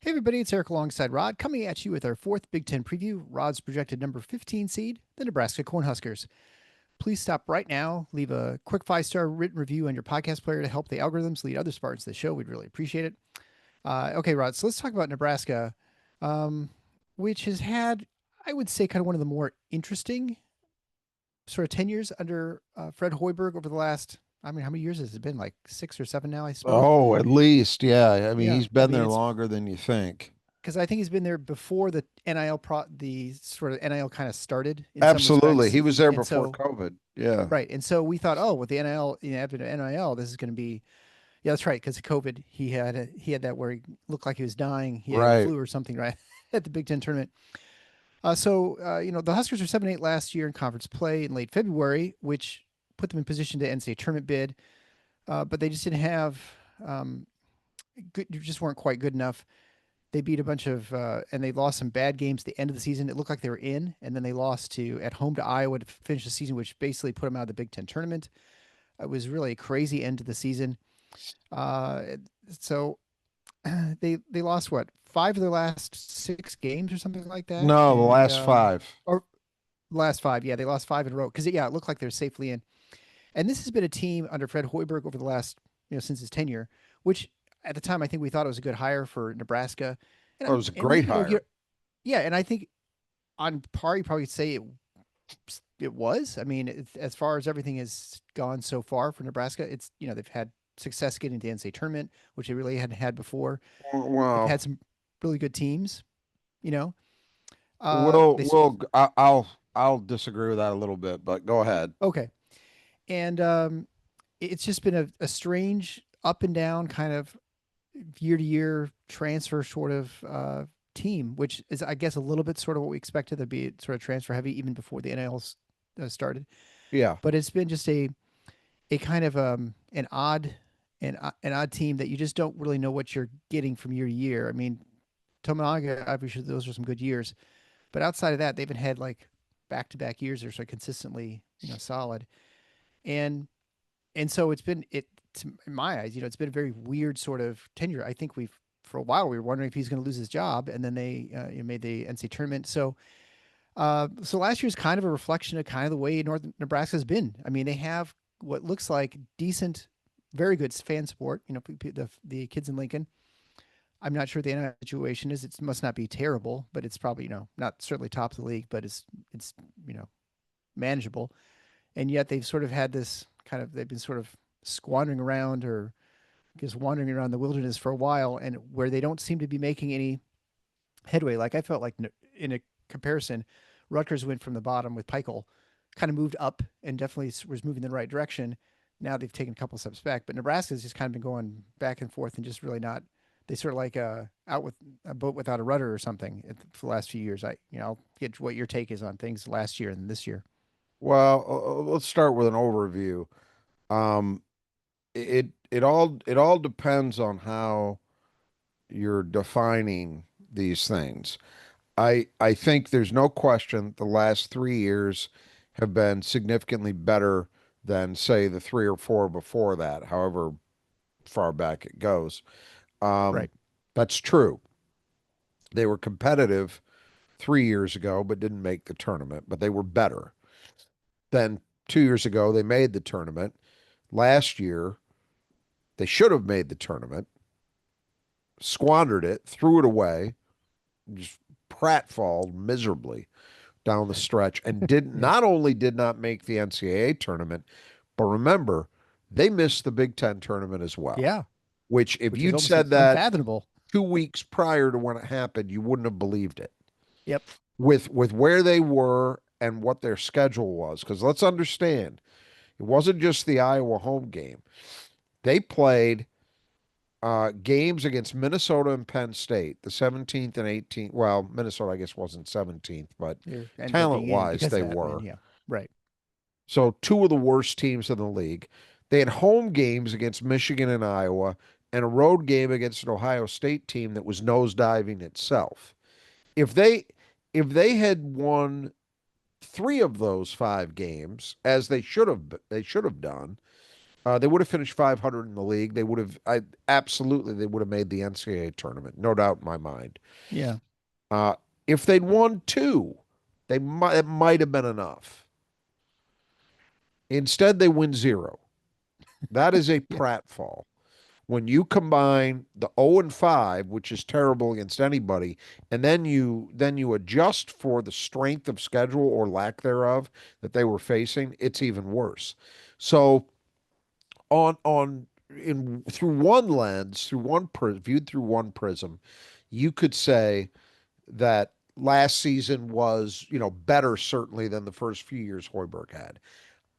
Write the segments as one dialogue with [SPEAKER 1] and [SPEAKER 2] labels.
[SPEAKER 1] Hey everybody, it's Eric alongside Rod, coming at you with our fourth Big Ten preview. Rod's projected number 15 seed, the Nebraska Cornhuskers. Please stop right now, leave a quick 5-star written review on your podcast player to help the algorithms lead other Spartans to the show. We'd really appreciate it. Okay, Rod, so let's talk about Nebraska, um, which has had, I would say, kind of one of the more interesting sort of tenures under Fred Hoiberg over the last, I mean, how many years has it been? Like 6 or 7 now, I suppose.
[SPEAKER 2] Oh, at least, yeah. I mean,
[SPEAKER 1] Yeah,
[SPEAKER 2] he's
[SPEAKER 1] I
[SPEAKER 2] been
[SPEAKER 1] mean,
[SPEAKER 2] there
[SPEAKER 1] it's
[SPEAKER 2] longer than you think.
[SPEAKER 1] because I think he's been there before the sort of NIL kind of started in some
[SPEAKER 2] Absolutely.
[SPEAKER 1] respects,
[SPEAKER 2] He was there
[SPEAKER 1] and
[SPEAKER 2] before
[SPEAKER 1] so
[SPEAKER 2] COVID. Yeah.
[SPEAKER 1] right, and so we thought, oh, with the NIL, after the NIL, this is going to be yeah, that's right, because of COVID, he had that where he looked like he was dying, he had the
[SPEAKER 2] Right.
[SPEAKER 1] flu or something, right, at the Big Ten tournament. The Huskers were 7-8 last year in conference play in late February, which put them in position to NCAA tournament bid, but they just didn't have good, just weren't quite good enough. They beat a bunch of and they lost some bad games at the end of the season. It looked like they were in, and then they lost to at home to Iowa to finish the season, which basically put them out of the Big Ten tournament. It was really a crazy end to the season. Uh, so they lost what 5 of their last 6 games or something like that,
[SPEAKER 2] No, the
[SPEAKER 1] and
[SPEAKER 2] last five.
[SPEAKER 1] or last five, yeah, they lost 5 in a row because yeah, it looked like they're safely in. And this has been a team under Fred Hoiberg over the last since his tenure, which at the time I think we thought it was a good hire for Nebraska,
[SPEAKER 2] Oh, it was a
[SPEAKER 1] and we
[SPEAKER 2] great hire.
[SPEAKER 1] yeah, and I think on par, you probably say it was. I mean, as far as everything has gone so far for Nebraska, it's they've had success getting to the NCAA tournament, which they really hadn't had before. They've
[SPEAKER 2] Well,
[SPEAKER 1] had some really good teams. You know,
[SPEAKER 2] we'll,
[SPEAKER 1] they
[SPEAKER 2] we'll, I- I'll, I'll disagree with that a little bit, but go ahead.
[SPEAKER 1] okay, and it's just been a strange up and down kind of year to year transfer sort of team, which is, I guess, a little bit sort of what we expected to be sort of transfer heavy even before the NIL started.
[SPEAKER 2] Yeah.
[SPEAKER 1] But it's been just a kind of an odd team that you just don't really know what you're getting from year to year. I mean, Tominaga, obviously, those are some good years, but outside of that, they've had like back to back years that are so consistently solid, and so it's been in my eyes, it's been a very weird sort of tenure. I think we've for a while we were wondering if he's going to lose his job, and then they made the NCAA tournament. So last year's kind of a reflection of kind of the way North Nebraska's been. I mean, they have what looks like decent, very good fan support. The kids in Lincoln. I'm not sure what the NIL situation is. It must not be terrible, but it's probably not certainly top of the league, but it's you know manageable. And yet they've sort of had this kind of they've been sort of squandering around or just wandering around the wilderness for a while, and where they don't seem to be making any headway. Like I felt like in a comparison, Rutgers went from the bottom with Peichel, kind of moved up and definitely was moving in the right direction. Now they've taken a couple steps back, but Nebraska's just kind of been going back and forth and just really not. They sort of like out with a boat without a rudder or something for the last few years. I'll get what your take is on things last year and this year.
[SPEAKER 2] Well, let's start with an overview. Um, it all depends on how you're defining these things. I think there's no question the last 3 years have been significantly better than, say, the three or four before that, however far back it goes. Um,
[SPEAKER 1] Right.
[SPEAKER 2] that's true. They were competitive 3 years ago, but didn't make the tournament, but they were better. Then 2 years ago, they made the tournament. Last year, they should have made the tournament, squandered it, threw it away, just pratfalled miserably down the
[SPEAKER 1] Right.
[SPEAKER 2] stretch and
[SPEAKER 1] Yeah.
[SPEAKER 2] not only did not make the NCAA tournament, but remember, they missed the Big Ten tournament as well.
[SPEAKER 1] Yeah.
[SPEAKER 2] Which, if
[SPEAKER 1] Which is
[SPEAKER 2] you'd
[SPEAKER 1] almost
[SPEAKER 2] said that
[SPEAKER 1] unfathomable.
[SPEAKER 2] 2 weeks prior to when it happened, you wouldn't have believed it.
[SPEAKER 1] Yep.
[SPEAKER 2] With where they were and what their schedule was, because let's understand, it wasn't just the Iowa home game. They played games against Minnesota and Penn State, the 17th and 18th. Well, Minnesota, I guess, wasn't 17th, but
[SPEAKER 1] It ended up
[SPEAKER 2] talent
[SPEAKER 1] being in
[SPEAKER 2] wise,
[SPEAKER 1] because of
[SPEAKER 2] they
[SPEAKER 1] that win.
[SPEAKER 2] were.
[SPEAKER 1] Yeah. Right.
[SPEAKER 2] So, two of the worst teams in the league. They had home games against Michigan and Iowa, and a road game against an Ohio State team that was nosediving itself. If they had won three of those five games, as they should have done, They would have finished 500 in the league. They would have, absolutely, they would have made the NCAA tournament, no doubt in my mind.
[SPEAKER 1] Yeah.
[SPEAKER 2] Uh, if they'd won two, it might have been enough. Instead, they win zero. That is a
[SPEAKER 1] Yeah.
[SPEAKER 2] pratfall. When you combine the 0 and 5, which is terrible against anybody, and then you adjust for the strength of schedule or lack thereof that they were facing, it's even worse. So on in through one lens, viewed through one prism, you could say that last season was, better certainly than the first few years Hoiberg had.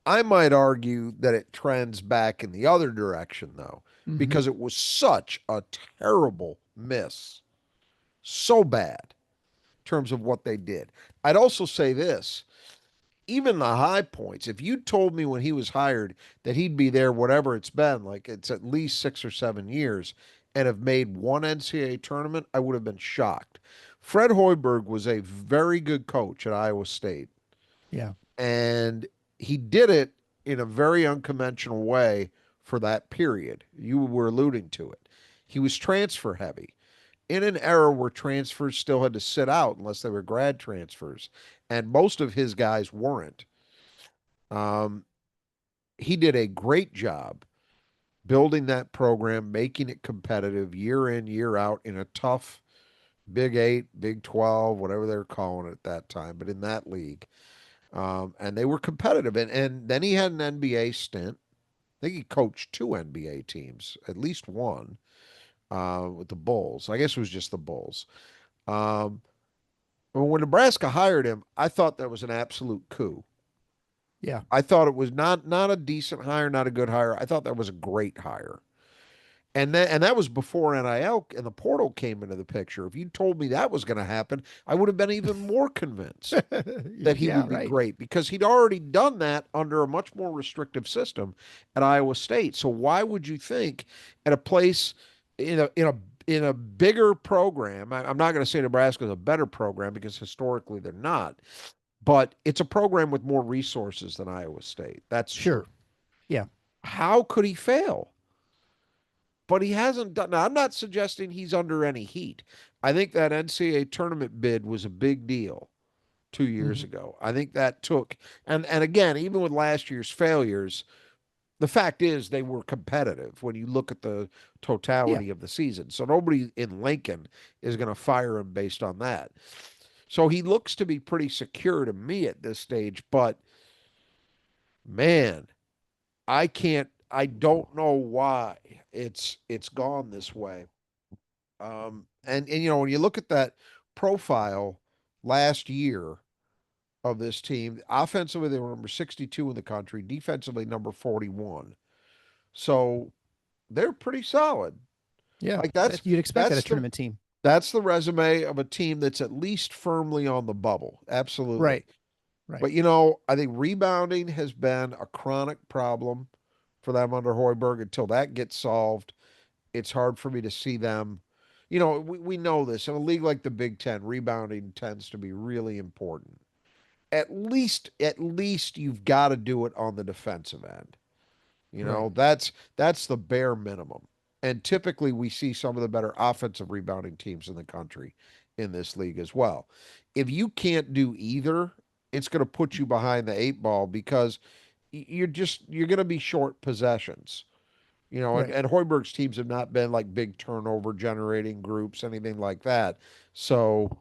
[SPEAKER 2] I might argue that it trends back in the other direction, though,
[SPEAKER 1] Hmm.
[SPEAKER 2] because it was such a terrible miss. So bad in terms of what they did. I'd also say this, even the high points, if you told me when he was hired that he'd be there, whatever it's been, like it's at least 6 or 7 years, and have made one NCAA tournament, I would have been shocked. Fred Hoiberg was a very good coach at Iowa State.
[SPEAKER 1] Yeah.
[SPEAKER 2] And he did it in a very unconventional way for that period. You were alluding to it. He was transfer heavy in an era where transfers still had to sit out unless they were grad transfers, and most of his guys weren't. Um, he did a great job building that program, making it competitive year in, year out in a tough Big Eight, Big 12, whatever they're calling it at that time, but in that league. And they were competitive. And then he had an NBA stint. I think he coached two NBA teams, at least one, with the Bulls. I guess it was just the Bulls. Um, when Nebraska hired him, I thought that was an absolute coup.
[SPEAKER 1] Yeah.
[SPEAKER 2] I thought it was not a decent hire, not a good hire. I thought that was a great hire. And that was before NIL and the portal came into the picture. If you told me that was going to happen, I would have been even more convinced that he
[SPEAKER 1] Yeah.
[SPEAKER 2] would be
[SPEAKER 1] Right.
[SPEAKER 2] great because he'd already done that under a much more restrictive system at Iowa State. So why would you think at a place in a bigger program? I'm not going to say Nebraska is a better program because historically they're not, but it's a program with more resources than Iowa State. That's true.
[SPEAKER 1] Sure. Yeah.
[SPEAKER 2] How could he fail? But he hasn't done. Now, I'm not suggesting he's under any heat. I think that NCAA tournament bid was a big deal 2 years
[SPEAKER 1] Hmm.
[SPEAKER 2] ago. I think that took, and again, even with last year's failures, the fact is they were competitive when you look at the
[SPEAKER 1] Yeah.
[SPEAKER 2] totality of the season. So nobody in Lincoln is going to fire him based on that. So he looks to be pretty secure to me at this stage, but man, I don't know why it's gone this way. And when you look at that profile last year of this team, offensively they were number 62 in the country, defensively number 41. So they're pretty solid.
[SPEAKER 1] Yeah.
[SPEAKER 2] Like that's
[SPEAKER 1] That you'd expect that a
[SPEAKER 2] that's the
[SPEAKER 1] tournament team.
[SPEAKER 2] that's the resume of a team that's at least firmly on the bubble. Absolutely.
[SPEAKER 1] Right. Right.
[SPEAKER 2] But I think rebounding has been a chronic problem for them under Hoiberg. Until that gets solved, it's hard for me to see them. We know this. In a league like the Big Ten, rebounding tends to be really important. At least you've got to do it on the defensive end.
[SPEAKER 1] Right.
[SPEAKER 2] That's the bare minimum. And typically we see some of the better offensive rebounding teams in the country in this league as well. If you can't do either, it's going to put you behind the eight ball because you're going to be short possessions. And,
[SPEAKER 1] Right.
[SPEAKER 2] and Hoiberg's teams have not been like big turnover generating groups, anything like that. So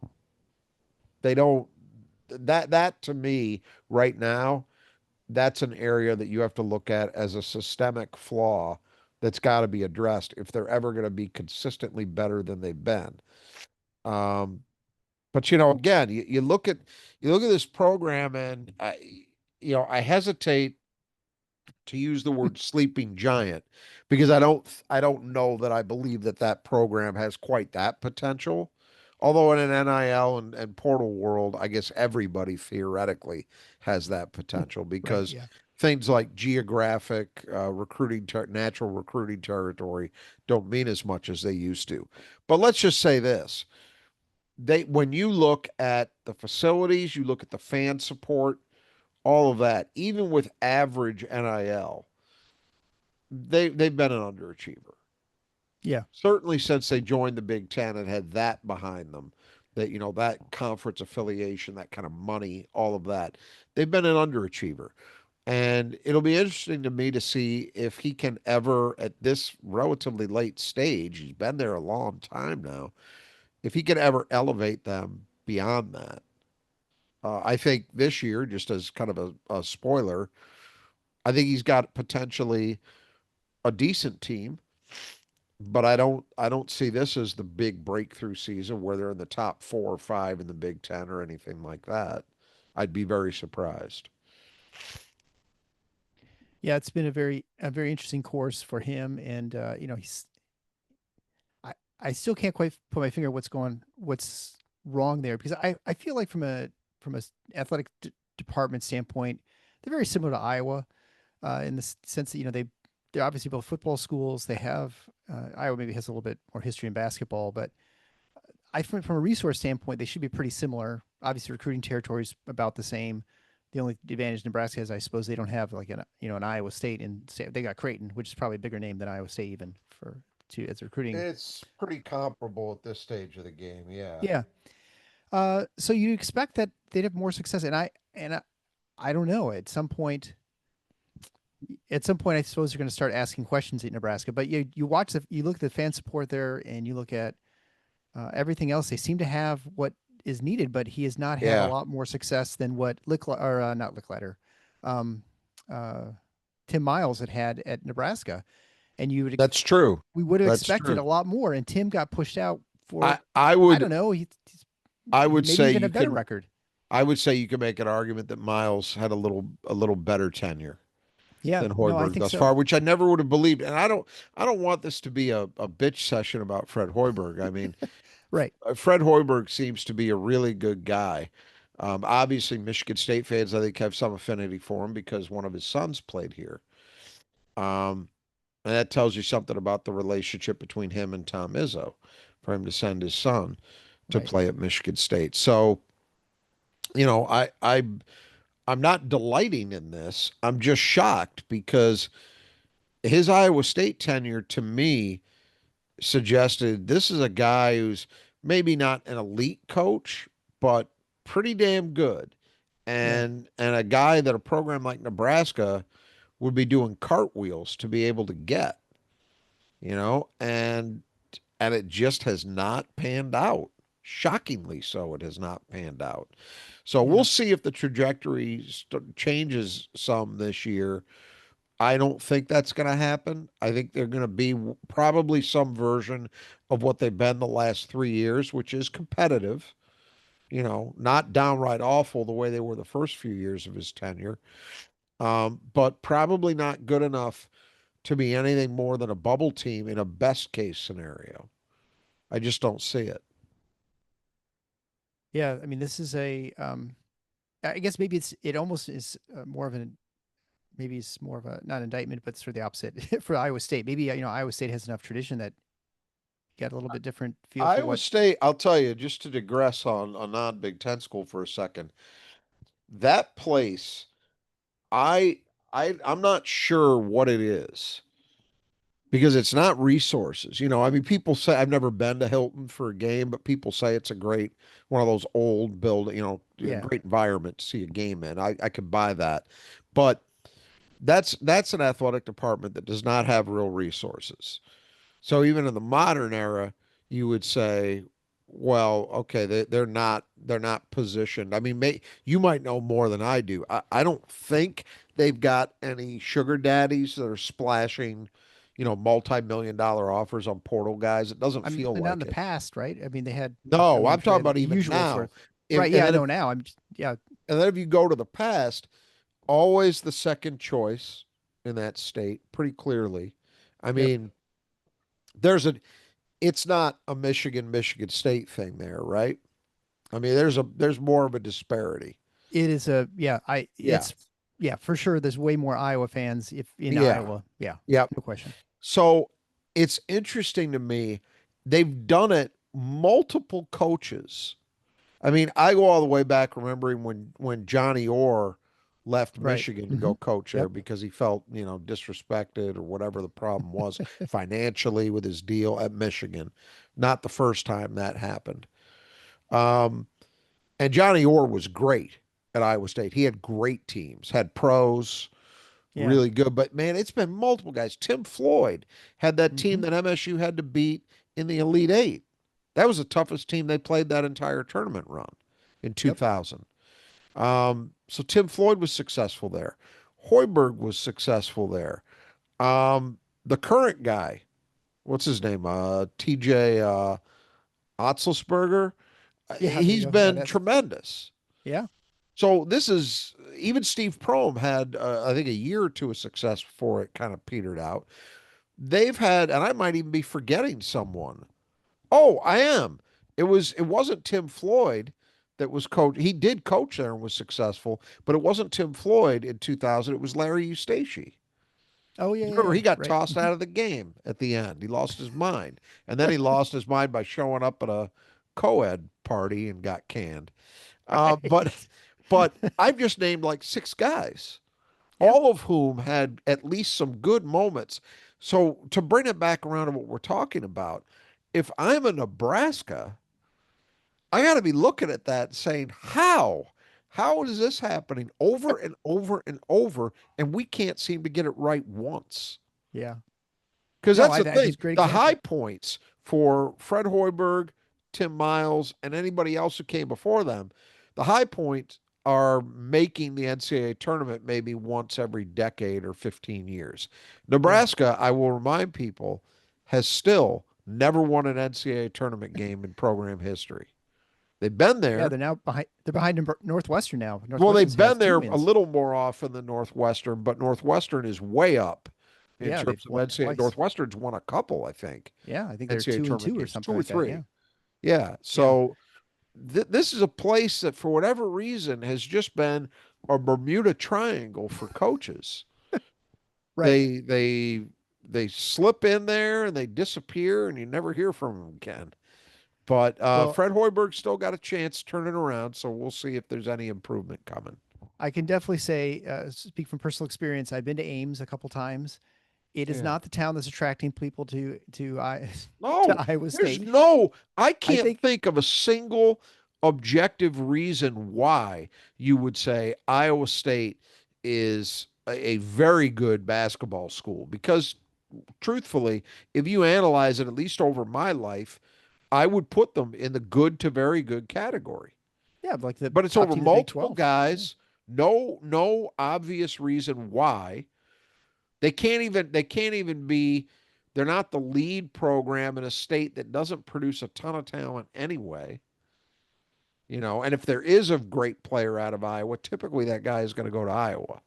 [SPEAKER 2] they don't that to me right now, that's an area that you have to look at as a systemic flaw that's got to be addressed if they're ever going to be consistently better than they've been. Um, but again, you look at this program, and I hesitate to use the word sleeping giant because I don't know that I believe that program has quite that potential. Although in an NIL and portal world, I guess everybody theoretically has that potential
[SPEAKER 1] Right.
[SPEAKER 2] because
[SPEAKER 1] Yeah.
[SPEAKER 2] things like geographic natural recruiting territory don't mean as much as they used to. But let's just say this: when you look at the facilities, you look at the fan support, all of that, even with average NIL, they've been an underachiever.
[SPEAKER 1] Yeah.
[SPEAKER 2] Certainly since they joined the Big Ten and had that behind them, that that conference affiliation, that kind of money, all of that. They've been an underachiever. And it'll be interesting to me to see if he can ever, at this relatively late stage, he's been there a long time now, if he can ever elevate them beyond that. I think this year, just as kind of a spoiler, I think he's got potentially a decent team, but I don't see this as the big breakthrough season where they're in the top 4 or 5 in the Big Ten or anything like that. I'd be very surprised.
[SPEAKER 1] Yeah, it's been a very interesting course for him, and I I still can't quite put my finger on what's wrong there, because I feel like from a athletic department standpoint, they're very similar to Iowa, in the sense that they're obviously both football schools. They have Iowa maybe has a little bit more history in basketball, but from a resource standpoint, they should be pretty similar. Obviously, recruiting territories about the same. The only advantage Nebraska has, I suppose, they don't have like an Iowa State, and they got Creighton, which is probably a bigger name than Iowa State even for to as recruiting.
[SPEAKER 2] It's pretty comparable at this stage of the game, yeah.
[SPEAKER 1] Yeah. So you expect that they'd have more success, and I don't know. At some point, I suppose you're going to start asking questions at Nebraska. But you look at the fan support there, and you look at everything else. They seem to have what is needed, but he has not had a
[SPEAKER 2] Yeah,
[SPEAKER 1] lot more success than what not Licklider, um, uh, Tim Miles had at Nebraska. And
[SPEAKER 2] that's true.
[SPEAKER 1] we would have
[SPEAKER 2] That's
[SPEAKER 1] expected
[SPEAKER 2] true.
[SPEAKER 1] a lot more. And Tim got pushed out
[SPEAKER 2] I
[SPEAKER 1] for,
[SPEAKER 2] I
[SPEAKER 1] I
[SPEAKER 2] would
[SPEAKER 1] don't know,
[SPEAKER 2] I would
[SPEAKER 1] maybe
[SPEAKER 2] say
[SPEAKER 1] even a
[SPEAKER 2] you
[SPEAKER 1] better
[SPEAKER 2] can
[SPEAKER 1] record.
[SPEAKER 2] I would say you can make an argument that Miles had a little better tenure
[SPEAKER 1] Yeah,
[SPEAKER 2] than
[SPEAKER 1] no, I
[SPEAKER 2] Hoiberg
[SPEAKER 1] think
[SPEAKER 2] thus
[SPEAKER 1] so.
[SPEAKER 2] far, which I never would have believed. And I don't want this to be a bitch session about Fred Hoiberg. I mean,
[SPEAKER 1] Right,
[SPEAKER 2] Fred Hoiberg seems to be a really good guy. Obviously, Michigan State fans, I think, have some affinity for him because one of his sons played here. Um, and that tells you something about the relationship between him and Tom Izzo for him to send his son to
[SPEAKER 1] right.
[SPEAKER 2] play at Michigan State. So, I'm not delighting in this. I'm just shocked because his Iowa State tenure to me suggested this is a guy who's maybe not an elite coach, but pretty damn good.
[SPEAKER 1] Yeah,
[SPEAKER 2] And a guy that a program like Nebraska would be doing cartwheels to be able to get, and it just has not panned out. Shockingly so, it has not panned out. So we'll
[SPEAKER 1] yeah,
[SPEAKER 2] see if the trajectory changes some this year. I don't think that's going to happen. I think they're going to be probably some version of what they've been the last 3 years, which is competitive, not downright awful the way they were the first few years of his tenure, but probably not good enough to be anything more than a bubble team in a best case scenario. I just don't see it.
[SPEAKER 1] yeah. I mean, this is I guess maybe it almost is more of an maybe it's more of a not indictment, but sort of the opposite for Iowa State. Maybe Iowa State has enough tradition that you got a little bit different feel for
[SPEAKER 2] Iowa
[SPEAKER 1] what.
[SPEAKER 2] State, I'll tell you, just to digress on a non-Big Ten school for a second, that place, I I'm not sure what it is because it's not resources. I mean, people say I've never been to Hilton for a game, but people say it's a great one of those old building, a
[SPEAKER 1] Yeah,
[SPEAKER 2] great environment to see a game in. I could buy that, but that's an athletic department that does not have real resources. So even in the modern era, you would say, well, okay, they're not positioned. I mean, you might know more than I do. I don't think they've got any sugar daddies that are splashing, multi-million dollar offers on portal guys. It doesn't
[SPEAKER 1] I mean,
[SPEAKER 2] feel
[SPEAKER 1] not in
[SPEAKER 2] like
[SPEAKER 1] the
[SPEAKER 2] it.
[SPEAKER 1] past, right? I mean, they had. I
[SPEAKER 2] No,
[SPEAKER 1] mean, I'm
[SPEAKER 2] I'm
[SPEAKER 1] sure they
[SPEAKER 2] talking
[SPEAKER 1] had
[SPEAKER 2] about
[SPEAKER 1] the
[SPEAKER 2] even
[SPEAKER 1] usual sort
[SPEAKER 2] now.
[SPEAKER 1] of. Right?
[SPEAKER 2] And
[SPEAKER 1] Yeah, I
[SPEAKER 2] then if
[SPEAKER 1] know now. Yeah,
[SPEAKER 2] and then if you go to the past, always the second choice in that state, pretty clearly. I
[SPEAKER 1] yep.
[SPEAKER 2] mean, there's a it's not a Michigan State thing there, right? I mean, there's more of a disparity.
[SPEAKER 1] It is a yeah.
[SPEAKER 2] Yeah.
[SPEAKER 1] It's yeah for sure. There's way more Iowa fans if in
[SPEAKER 2] Yeah.
[SPEAKER 1] Iowa. Yeah,
[SPEAKER 2] Yep.
[SPEAKER 1] no question.
[SPEAKER 2] So it's interesting to me. They've done it multiple coaches. I mean, I go all the way back remembering when Johnny Orr left
[SPEAKER 1] Right.
[SPEAKER 2] Michigan to
[SPEAKER 1] Mm-hmm.
[SPEAKER 2] go coach there
[SPEAKER 1] Yep.
[SPEAKER 2] because he felt, disrespected or whatever the problem was financially with his deal at Michigan. Not the first time that happened. Um, and Johnny Orr was great at Iowa State. He had great teams, had pros,
[SPEAKER 1] Yeah.
[SPEAKER 2] really good. But man, it's been multiple guys. Tim Floyd had that team
[SPEAKER 1] Mm-hmm.
[SPEAKER 2] that MSU had to beat in the Elite Eight. That was the toughest team they played that entire tournament run in
[SPEAKER 1] Yep.
[SPEAKER 2] 2000. So Tim Floyd was successful there. Hoiberg was successful there. The current guy, what's his name? TJ Otzelsberger.
[SPEAKER 1] Yeah. There you
[SPEAKER 2] He's
[SPEAKER 1] go. Yeah.
[SPEAKER 2] been
[SPEAKER 1] That's
[SPEAKER 2] tremendous.
[SPEAKER 1] yeah.
[SPEAKER 2] So this is even Steve Prohm had, I think, a year or two of success before it kind of petered out. They've had, and I might even be forgetting someone. Oh, I am. It wasn't Tim Floyd that was coach. He did coach there and was successful, but it wasn't Tim Floyd in 2000. It was Larry Eustace.
[SPEAKER 1] Oh yeah.
[SPEAKER 2] You
[SPEAKER 1] Yeah.
[SPEAKER 2] remember
[SPEAKER 1] Yeah.
[SPEAKER 2] he got
[SPEAKER 1] Right.
[SPEAKER 2] tossed
[SPEAKER 1] Mm-hmm.
[SPEAKER 2] out of the game at the end. He lost his mind, and then he lost his mind by showing up at a co-ed party and got canned. Uh, but
[SPEAKER 1] Right.
[SPEAKER 2] but I've just named like six guys,
[SPEAKER 1] Yeah.
[SPEAKER 2] all of whom had at least some good moments. So to bring it back around to what we're talking about, if I'm a Nebraska, I got to be looking at that saying, how? How is this happening over and over and over, and we can't seem to get it right once?
[SPEAKER 1] Yeah.
[SPEAKER 2] Because
[SPEAKER 1] No,
[SPEAKER 2] that's
[SPEAKER 1] I
[SPEAKER 2] the
[SPEAKER 1] think
[SPEAKER 2] thing.
[SPEAKER 1] it's a great
[SPEAKER 2] The high
[SPEAKER 1] example.
[SPEAKER 2] points for Fred Hoiberg, Tim Miles, and anybody else who came before them, the high points are making the NCAA tournament maybe once every decade or 15 years.
[SPEAKER 1] Yeah.
[SPEAKER 2] Nebraska, I will remind people, has still never won an NCAA tournament game in program history. They've been
[SPEAKER 1] Yeah.
[SPEAKER 2] there.
[SPEAKER 1] They're now behind. They're behind Northwestern now.
[SPEAKER 2] Well,
[SPEAKER 1] Northwestern
[SPEAKER 2] they've
[SPEAKER 1] has
[SPEAKER 2] been
[SPEAKER 1] two
[SPEAKER 2] there a
[SPEAKER 1] wins.
[SPEAKER 2] little more often than Northwestern, but Northwestern is way up in
[SPEAKER 1] Yeah. They've
[SPEAKER 2] terms of
[SPEAKER 1] won
[SPEAKER 2] NCAA.
[SPEAKER 1] twice.
[SPEAKER 2] Northwestern's won a couple, I think,
[SPEAKER 1] Yeah. I think they're
[SPEAKER 2] NCAA
[SPEAKER 1] two and
[SPEAKER 2] tournament
[SPEAKER 1] two or
[SPEAKER 2] games, two
[SPEAKER 1] something
[SPEAKER 2] or
[SPEAKER 1] like that.
[SPEAKER 2] three.
[SPEAKER 1] Yeah.
[SPEAKER 2] Yeah.
[SPEAKER 1] Yeah.
[SPEAKER 2] So this is a place that, for whatever reason, has just been a Bermuda Triangle for coaches.
[SPEAKER 1] Right.
[SPEAKER 2] They slip in there and they disappear, and you never hear from them again. But
[SPEAKER 1] Well,
[SPEAKER 2] Fred Hoiberg still got a chance to turn it around, so we'll see if there's any improvement coming.
[SPEAKER 1] I can definitely say, speak from personal experience. I've been to Ames a couple times. It is
[SPEAKER 2] Yeah.
[SPEAKER 1] not the town that's attracting people to
[SPEAKER 2] No,
[SPEAKER 1] to Iowa
[SPEAKER 2] there's
[SPEAKER 1] State.
[SPEAKER 2] no, I
[SPEAKER 1] I
[SPEAKER 2] can't
[SPEAKER 1] think,
[SPEAKER 2] think of a single objective reason why you would say Iowa State is a very good basketball school. Because truthfully, if you analyze it, at least over my life, I would put them in the good to very good category.
[SPEAKER 1] yeah, like the
[SPEAKER 2] But it's
[SPEAKER 1] top
[SPEAKER 2] over
[SPEAKER 1] team in the Big
[SPEAKER 2] multiple
[SPEAKER 1] 12. Yeah.
[SPEAKER 2] guys. No obvious reason why. They can't even be, they're not the lead program in a state that doesn't produce a ton of talent anyway. And if there is a great player out of Iowa, typically that guy is going to go to Iowa.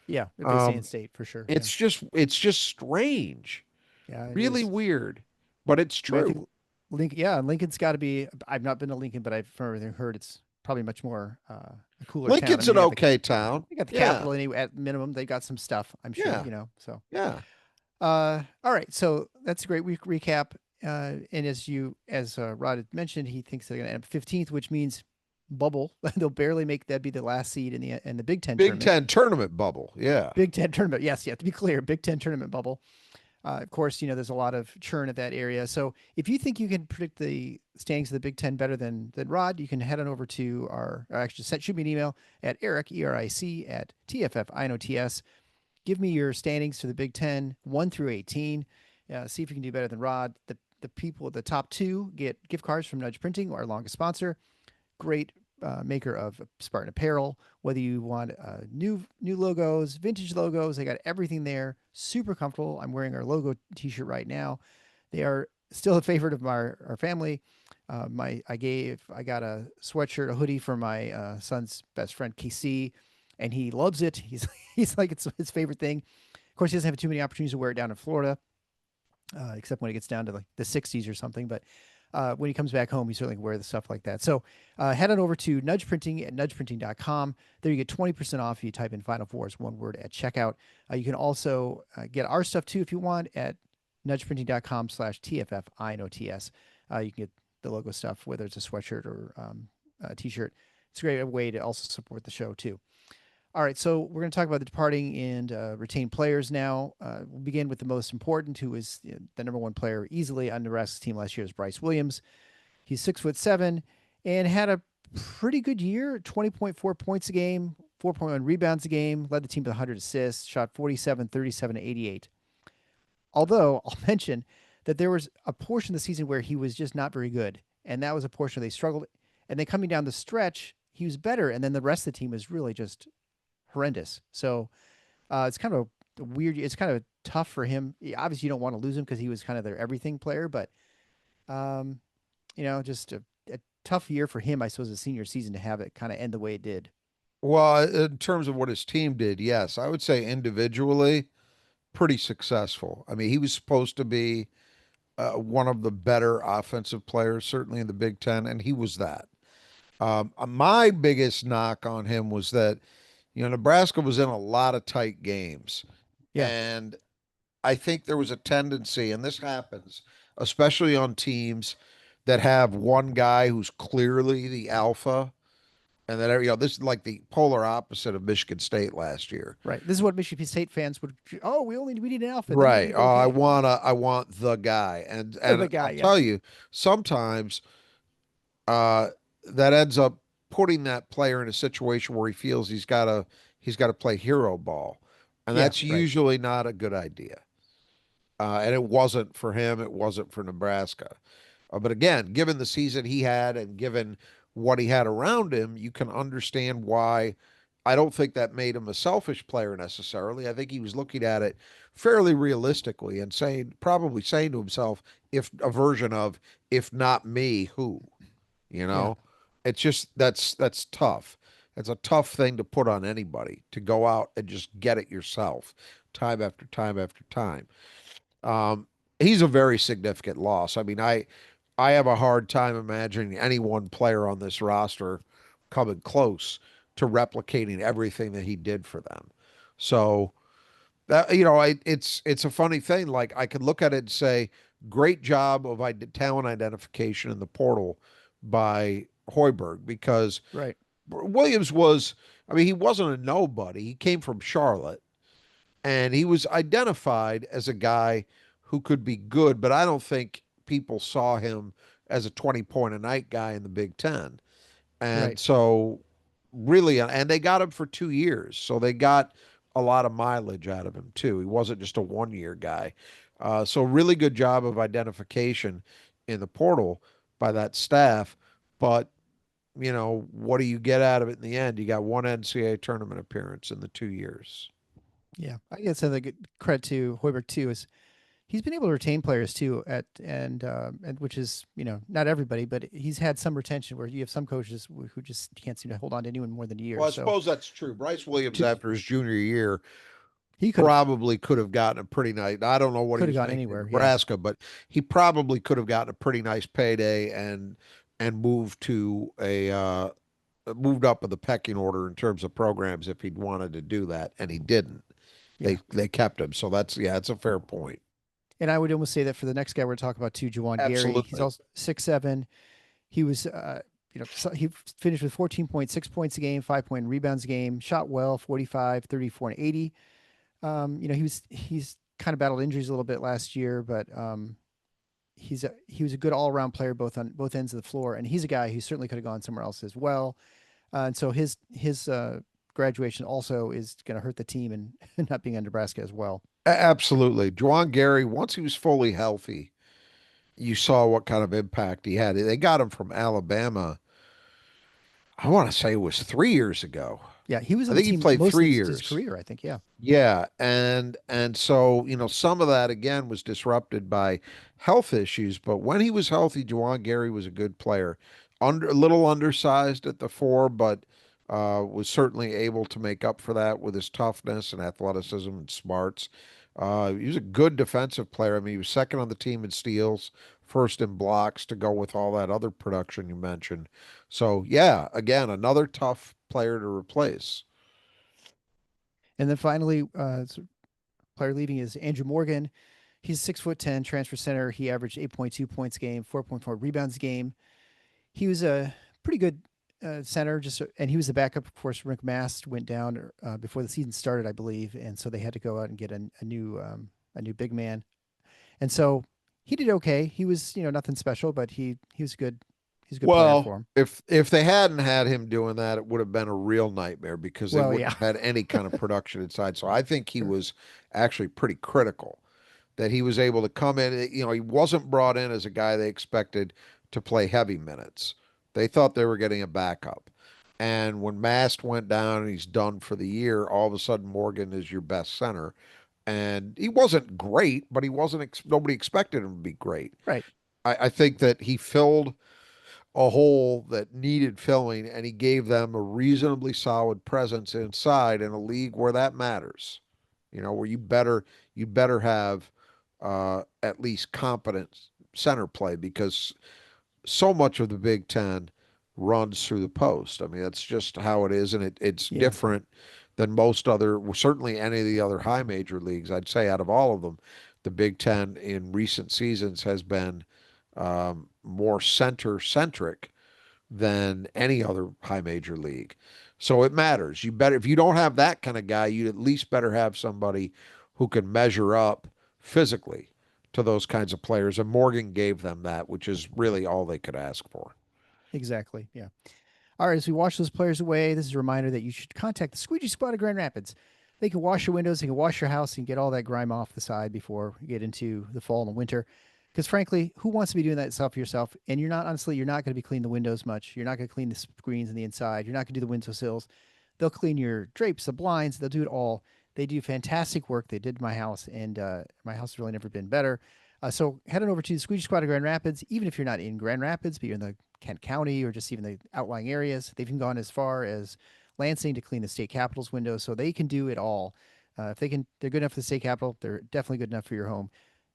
[SPEAKER 1] Yeah. If they stay in
[SPEAKER 2] Um,
[SPEAKER 1] state for sure. Yeah.
[SPEAKER 2] it's just strange,
[SPEAKER 1] Yeah, it
[SPEAKER 2] really
[SPEAKER 1] is.
[SPEAKER 2] weird, but it's
[SPEAKER 1] I mean, I
[SPEAKER 2] true.
[SPEAKER 1] think Lincoln, yeah, Lincoln's got to be. I've not been to Lincoln, but I've from everything heard it's probably much more a cooler town. I
[SPEAKER 2] Lincoln's
[SPEAKER 1] mean,
[SPEAKER 2] an okay town.
[SPEAKER 1] they got the
[SPEAKER 2] Yeah,
[SPEAKER 1] capital anyway. At minimum, they got some stuff. I'm sure,
[SPEAKER 2] yeah,
[SPEAKER 1] So,
[SPEAKER 2] yeah.
[SPEAKER 1] all right. So that's a great week recap. And as Rod had mentioned, he thinks they're going to end up 15th, which means bubble. They'll barely make that be the last seed in the Big Ten
[SPEAKER 2] Big
[SPEAKER 1] tournament.
[SPEAKER 2] Ten tournament bubble. Yeah.
[SPEAKER 1] Big Ten tournament. Yes, yeah. To be clear, Big Ten tournament bubble. Of course, there's a lot of churn at that area. So if you think you can predict the standings of the Big Ten better than Rod, you can head on over to or actually shoot me an email at Eric, ERIC, at TFFINOTS. Give me your standings for the Big Ten, 1 through 18. See if you can do better than Rod. The people, the top two, get gift cards from Nudge Printing, our longest sponsor. Great maker of Spartan apparel. Whether you want new logos, vintage logos, they got everything there. Super comfortable. I'm wearing our logo T-shirt right now. They are still a favorite of our family. I got a sweatshirt, a hoodie for my son's best friend KC, and he loves it. He's like it's his favorite thing. Of course, he doesn't have too many opportunities to wear it down in Florida, except when it gets down to like the 60s or something. But when he comes back home, he certainly can wear the stuff like that. So head on over to Nudge Printing at nudgeprinting.com. There you get 20% off if you type in Final Four as one word at checkout. You can also get our stuff too if you want at nudgeprinting.com/TFFINOTS. You can get the logo stuff, whether it's a sweatshirt or a t-shirt. It's a great way to also support the show too. All right, so we're going to talk about the departing and retained players now. We'll begin with the most important, who is the number one player easily on Nebraska's team last year, is Bryce Williams. He's 6'7" and had a pretty good year, 20.4 points a game, 4.1 rebounds a game, led the team to 100 assists, shot 47, 37, and 88. Although I'll mention that there was a portion of the season where he was just not very good, and that was a portion where they struggled. And then coming down the stretch, he was better, and then the rest of the team was really just horrendous. So it's kind of a weird. It's kind of tough for him. Obviously, you don't want to lose him because he was kind of their everything player, but um, just a tough year for him, I suppose, a senior season to have it kind of end the way it did.
[SPEAKER 2] Well, in terms of what his team did, yes, I would say individually, pretty successful. I mean, he was supposed to be one of the better offensive players, certainly in the Big Ten, and he was that. My biggest knock on him was that, Nebraska was in a lot of tight games.
[SPEAKER 1] Yeah,
[SPEAKER 2] And I think there was a tendency, and this happens, especially on teams that have one guy who's clearly the alpha. And then, this is like the polar opposite of Michigan State last year.
[SPEAKER 1] right. This is what Michigan State fans would. Oh, we need an outfit, then we're
[SPEAKER 2] Right.
[SPEAKER 1] gonna be
[SPEAKER 2] Oh, I
[SPEAKER 1] okay.
[SPEAKER 2] want I want the guy. And
[SPEAKER 1] The guy,
[SPEAKER 2] I'll
[SPEAKER 1] yeah,
[SPEAKER 2] tell you, sometimes uh that ends up putting that player in a situation where he feels he's got to play hero ball. And
[SPEAKER 1] yeah,
[SPEAKER 2] that's
[SPEAKER 1] right,
[SPEAKER 2] usually not a good idea. And it wasn't for him, it wasn't for Nebraska. But again, given the season he had and given what he had around him, you can understand why. I don't think that made him a selfish player necessarily. I think he was looking at it fairly realistically and probably saying to himself, if a version of, if not me, who? You
[SPEAKER 1] yeah,
[SPEAKER 2] know, it's just that's tough. It's a tough thing to put on anybody to go out and just get it yourself, time after time after time. Um, he's a very significant loss. I mean, I have a hard time imagining any one player on this roster coming close to replicating everything that he did for them. So that it's a funny thing. Like I could look at it and say, great job of talent identification in the portal by Hoiberg because
[SPEAKER 1] right,
[SPEAKER 2] Williams was. I mean, he wasn't a nobody. He came from Charlotte and he was identified as a guy who could be good, but I don't think people saw him as a 20-point a night guy in the Big Ten. And
[SPEAKER 1] right.
[SPEAKER 2] so, really, and they got him for 2 years. So they got a lot of mileage out of him, too. He wasn't just a 1 year guy. So, really good job of identification in the portal by that staff. But, what do you get out of it in the end? You got one NCAA tournament appearance in the 2 years.
[SPEAKER 1] Yeah, I guess the good credit to Hoiberg too is he's been able to retain players too and which is not everybody, but he's had some retention where you have some coaches who just can't seem to hold on to anyone more than a year.
[SPEAKER 2] Well, I
[SPEAKER 1] So
[SPEAKER 2] suppose that's true. Bryce Williams,
[SPEAKER 1] to,
[SPEAKER 2] after his junior year,
[SPEAKER 1] he
[SPEAKER 2] probably could have gotten a pretty nice. I don't know what he
[SPEAKER 1] could have
[SPEAKER 2] was
[SPEAKER 1] gone
[SPEAKER 2] making in
[SPEAKER 1] anywhere. Yeah,
[SPEAKER 2] Nebraska, but he probably could have gotten a pretty nice payday and moved up in the pecking order in terms of programs if he'd wanted to do that, and he didn't.
[SPEAKER 1] yeah.
[SPEAKER 2] They kept him, so that's a fair point.
[SPEAKER 1] And I would almost say that for the next guy we're talking about too, Jawan Gary. He's
[SPEAKER 2] Absolutely.
[SPEAKER 1] also 6'7". He was he finished with 14.6 points a game, 5 point rebounds a game, shot well, 45, 34, and 80. He's kind of battled injuries a little bit last year, but he was a good all around player both on both ends of the floor, and he's a guy who certainly could have gone somewhere else as well. And so his graduation also is going to hurt the team and not being in Nebraska as well.
[SPEAKER 2] Absolutely. Juwan Gary, once he was fully healthy, you saw what kind of impact he had. They got him from Alabama. I want to say it was 3 years ago.
[SPEAKER 1] Yeah, he was
[SPEAKER 2] I
[SPEAKER 1] on the
[SPEAKER 2] think he
[SPEAKER 1] team
[SPEAKER 2] played
[SPEAKER 1] most of
[SPEAKER 2] three
[SPEAKER 1] his
[SPEAKER 2] years.
[SPEAKER 1] career, I think. Yeah,
[SPEAKER 2] Yeah, and so some of that again was disrupted by health issues. But when he was healthy, Juwan Gary was a good player. A little undersized at the four, but was certainly able to make up for that with his toughness and athleticism and smarts. He was a good defensive player. I mean, he was second on the team in steals, first in blocks to go with all that other production you mentioned. So yeah, again, another tough player to replace.
[SPEAKER 1] and then finally, player leaving is Andrew Morgan. He's 6'10", transfer center. He averaged 8.2 points a game, 4.4 rebounds a game. He was a pretty good center. And he was the backup. Of course, Rick Mast went down before the season started, I believe, and so they had to go out and get a new big man. And so he did okay. He was nothing special, but he was good. He's a good player
[SPEAKER 2] Well,
[SPEAKER 1] for him.
[SPEAKER 2] if they hadn't had him doing that, it would have been a real nightmare because they
[SPEAKER 1] Well,
[SPEAKER 2] wouldn't
[SPEAKER 1] yeah,
[SPEAKER 2] have had any kind of production inside. So I think he
[SPEAKER 1] sure.
[SPEAKER 2] was actually pretty critical that he was able to come in. He wasn't brought in as a guy they expected to play heavy minutes. They thought they were getting a backup. And when Mast went down and he's done for the year, all of a sudden Morgan is your best center. And he wasn't great, but he wasn't, nobody expected him to be great.
[SPEAKER 1] Right.
[SPEAKER 2] I think that he filled a hole that needed filling, and he gave them a reasonably solid presence inside in a league where that matters. Where you better have at least competent center play because so much of the Big Ten runs through the post. I mean, that's just how it is, and it's
[SPEAKER 1] Yeah.
[SPEAKER 2] different than most other, well, certainly any of the other high major leagues. I'd say out of all of them, the Big Ten in recent seasons has been more center centric than any other high major league. So it matters. You better, if you don't have that kind of guy, you at least better have somebody who can measure up physically to those kinds of players. And Morgan gave them that, which is really all they could ask for.
[SPEAKER 1] Exactly. Yeah. All right, as we wash those players away, this is a reminder that you should contact the Squeegee Squad of Grand Rapids. They can wash your windows, they can wash your house, and get all that grime off the side before you get into the fall and the winter. Because frankly, who wants to be doing that stuff yourself? And you're not going to be cleaning the windows much. You're not going to clean the screens on the inside. You're not going to do the windowsills. They'll clean your drapes, the blinds. They'll do it all. They do fantastic work. They did my house, and my house has really never been better. So head on over to the Squeegee Squad of Grand Rapids, even if you're not in Grand Rapids, but you're in the Kent County or just even the outlying areas. They've even gone as far as Lansing to clean the state capitol's windows, so they can do it all. If they're good enough for the state capitol. They're definitely good enough for your home.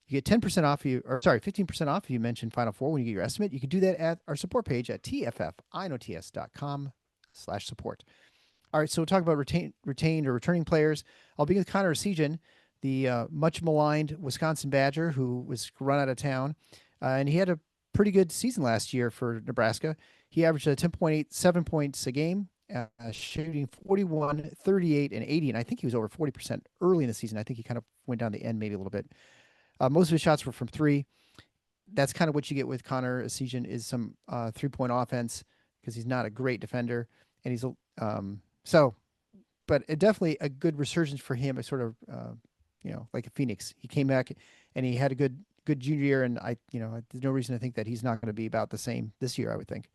[SPEAKER 1] You get 10% off or sorry, 15% off if you mention Final Four when you get your estimate. You can do that at our support page at tffinots.com/support. All right, so we'll talk about retained or returning players. I'll begin with Connor Esijan, the much maligned Wisconsin Badger who was run out of town. And he had a pretty good season last year for Nebraska. He averaged 10.87 points a game, shooting 41, 38, and 80. And I think he was over 40% early in the season. I think he kind of went down the end maybe a little bit. Most of his shots were from three. That's kind of what you get with Connor Esijan is some three-point offense because he's not a great defender. And he's so, but definitely a good resurgence for him. A sort of, like a phoenix. He came back and he had a good junior year, and there's no reason to think that he's not going to be about the same this year, I would think.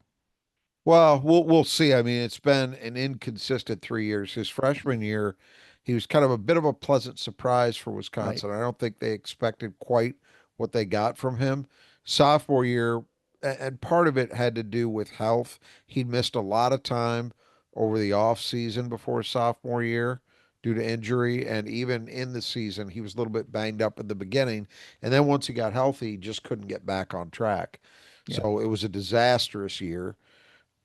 [SPEAKER 2] Well, we'll see. I mean, it's been an inconsistent 3 years. His freshman year, he was kind of a bit of a pleasant surprise for
[SPEAKER 1] Right.
[SPEAKER 2] Wisconsin. I don't think they expected quite what they got from him. Sophomore year, and part of it had to do with health. He'd missed a lot of time over the off season before his sophomore year due to injury, and even in the season, he was a little bit banged up in the beginning. And then once he got healthy, he just couldn't get back on track.
[SPEAKER 1] Yeah.
[SPEAKER 2] So it was a disastrous year.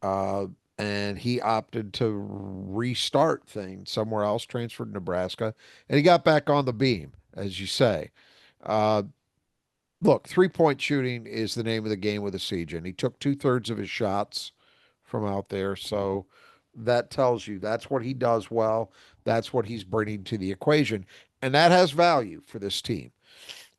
[SPEAKER 2] Uh, and he opted to restart things somewhere else, transferred to Nebraska, and he got back on the beam, as you say. Uh, Look, 3-point shooting is the name of the game with a and he took 2/3 of his shots from out there, so that tells you that's what he does well. That's what he's bringing to the equation, and that has value for this team.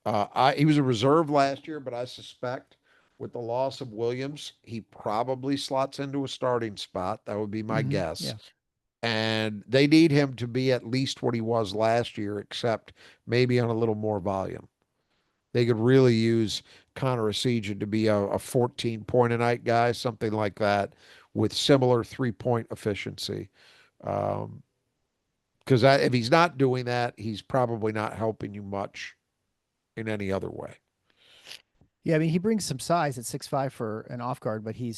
[SPEAKER 2] He was a reserve last year, but I suspect with the loss of Williams, he probably slots into a starting spot. That would be my guess.
[SPEAKER 1] Yeah.
[SPEAKER 2] And they need him to be at least what he was last year, except maybe on a little more volume. They could really use Connor Esijan to be a 14 point a night guy, something like that, with similar 3-point efficiency. Um, because if he's not doing that, he's probably not helping you much in any other way.
[SPEAKER 1] Yeah. I mean, he brings some size at 6'5" for an off guard, but he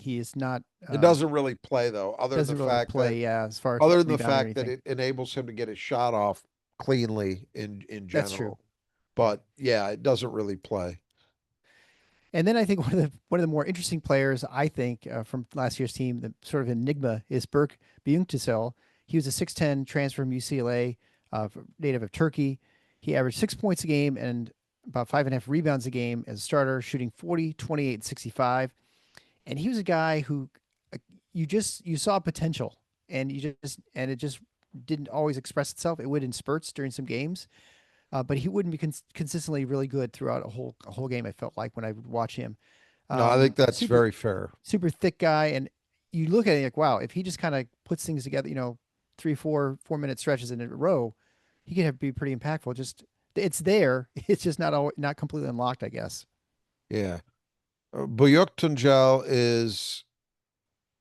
[SPEAKER 1] is not,
[SPEAKER 2] It doesn't really play though,
[SPEAKER 1] doesn't really play, as far as
[SPEAKER 2] other than the
[SPEAKER 1] rebound or
[SPEAKER 2] fact that
[SPEAKER 1] anything.
[SPEAKER 2] it enables him to get his shot off cleanly in
[SPEAKER 1] That's true.
[SPEAKER 2] general. But yeah, it doesn't really play.
[SPEAKER 1] And then I think one of the more interesting players I think from last year's team, the sort of enigma, is Burke Bjunksel. He was a 6'10" transfer from UCLA, native of Turkey. He averaged 6 points a game and about 5.5 rebounds a game as a starter, shooting 40, 28, and 65. And he was a guy who you saw potential, and it just didn't always express itself. It would in spurts during some games, but he wouldn't be consistently really good throughout a whole game. I felt like when I would watch him,
[SPEAKER 2] No, I think that's
[SPEAKER 1] super
[SPEAKER 2] very fair.
[SPEAKER 1] super thick guy, and you look at it like, wow, if he just kind of puts things together, 3 4 4 minute stretches in a row, he could be pretty impactful. Just it's there, it's just not completely unlocked, I guess.
[SPEAKER 2] Yeah. Buyuk is,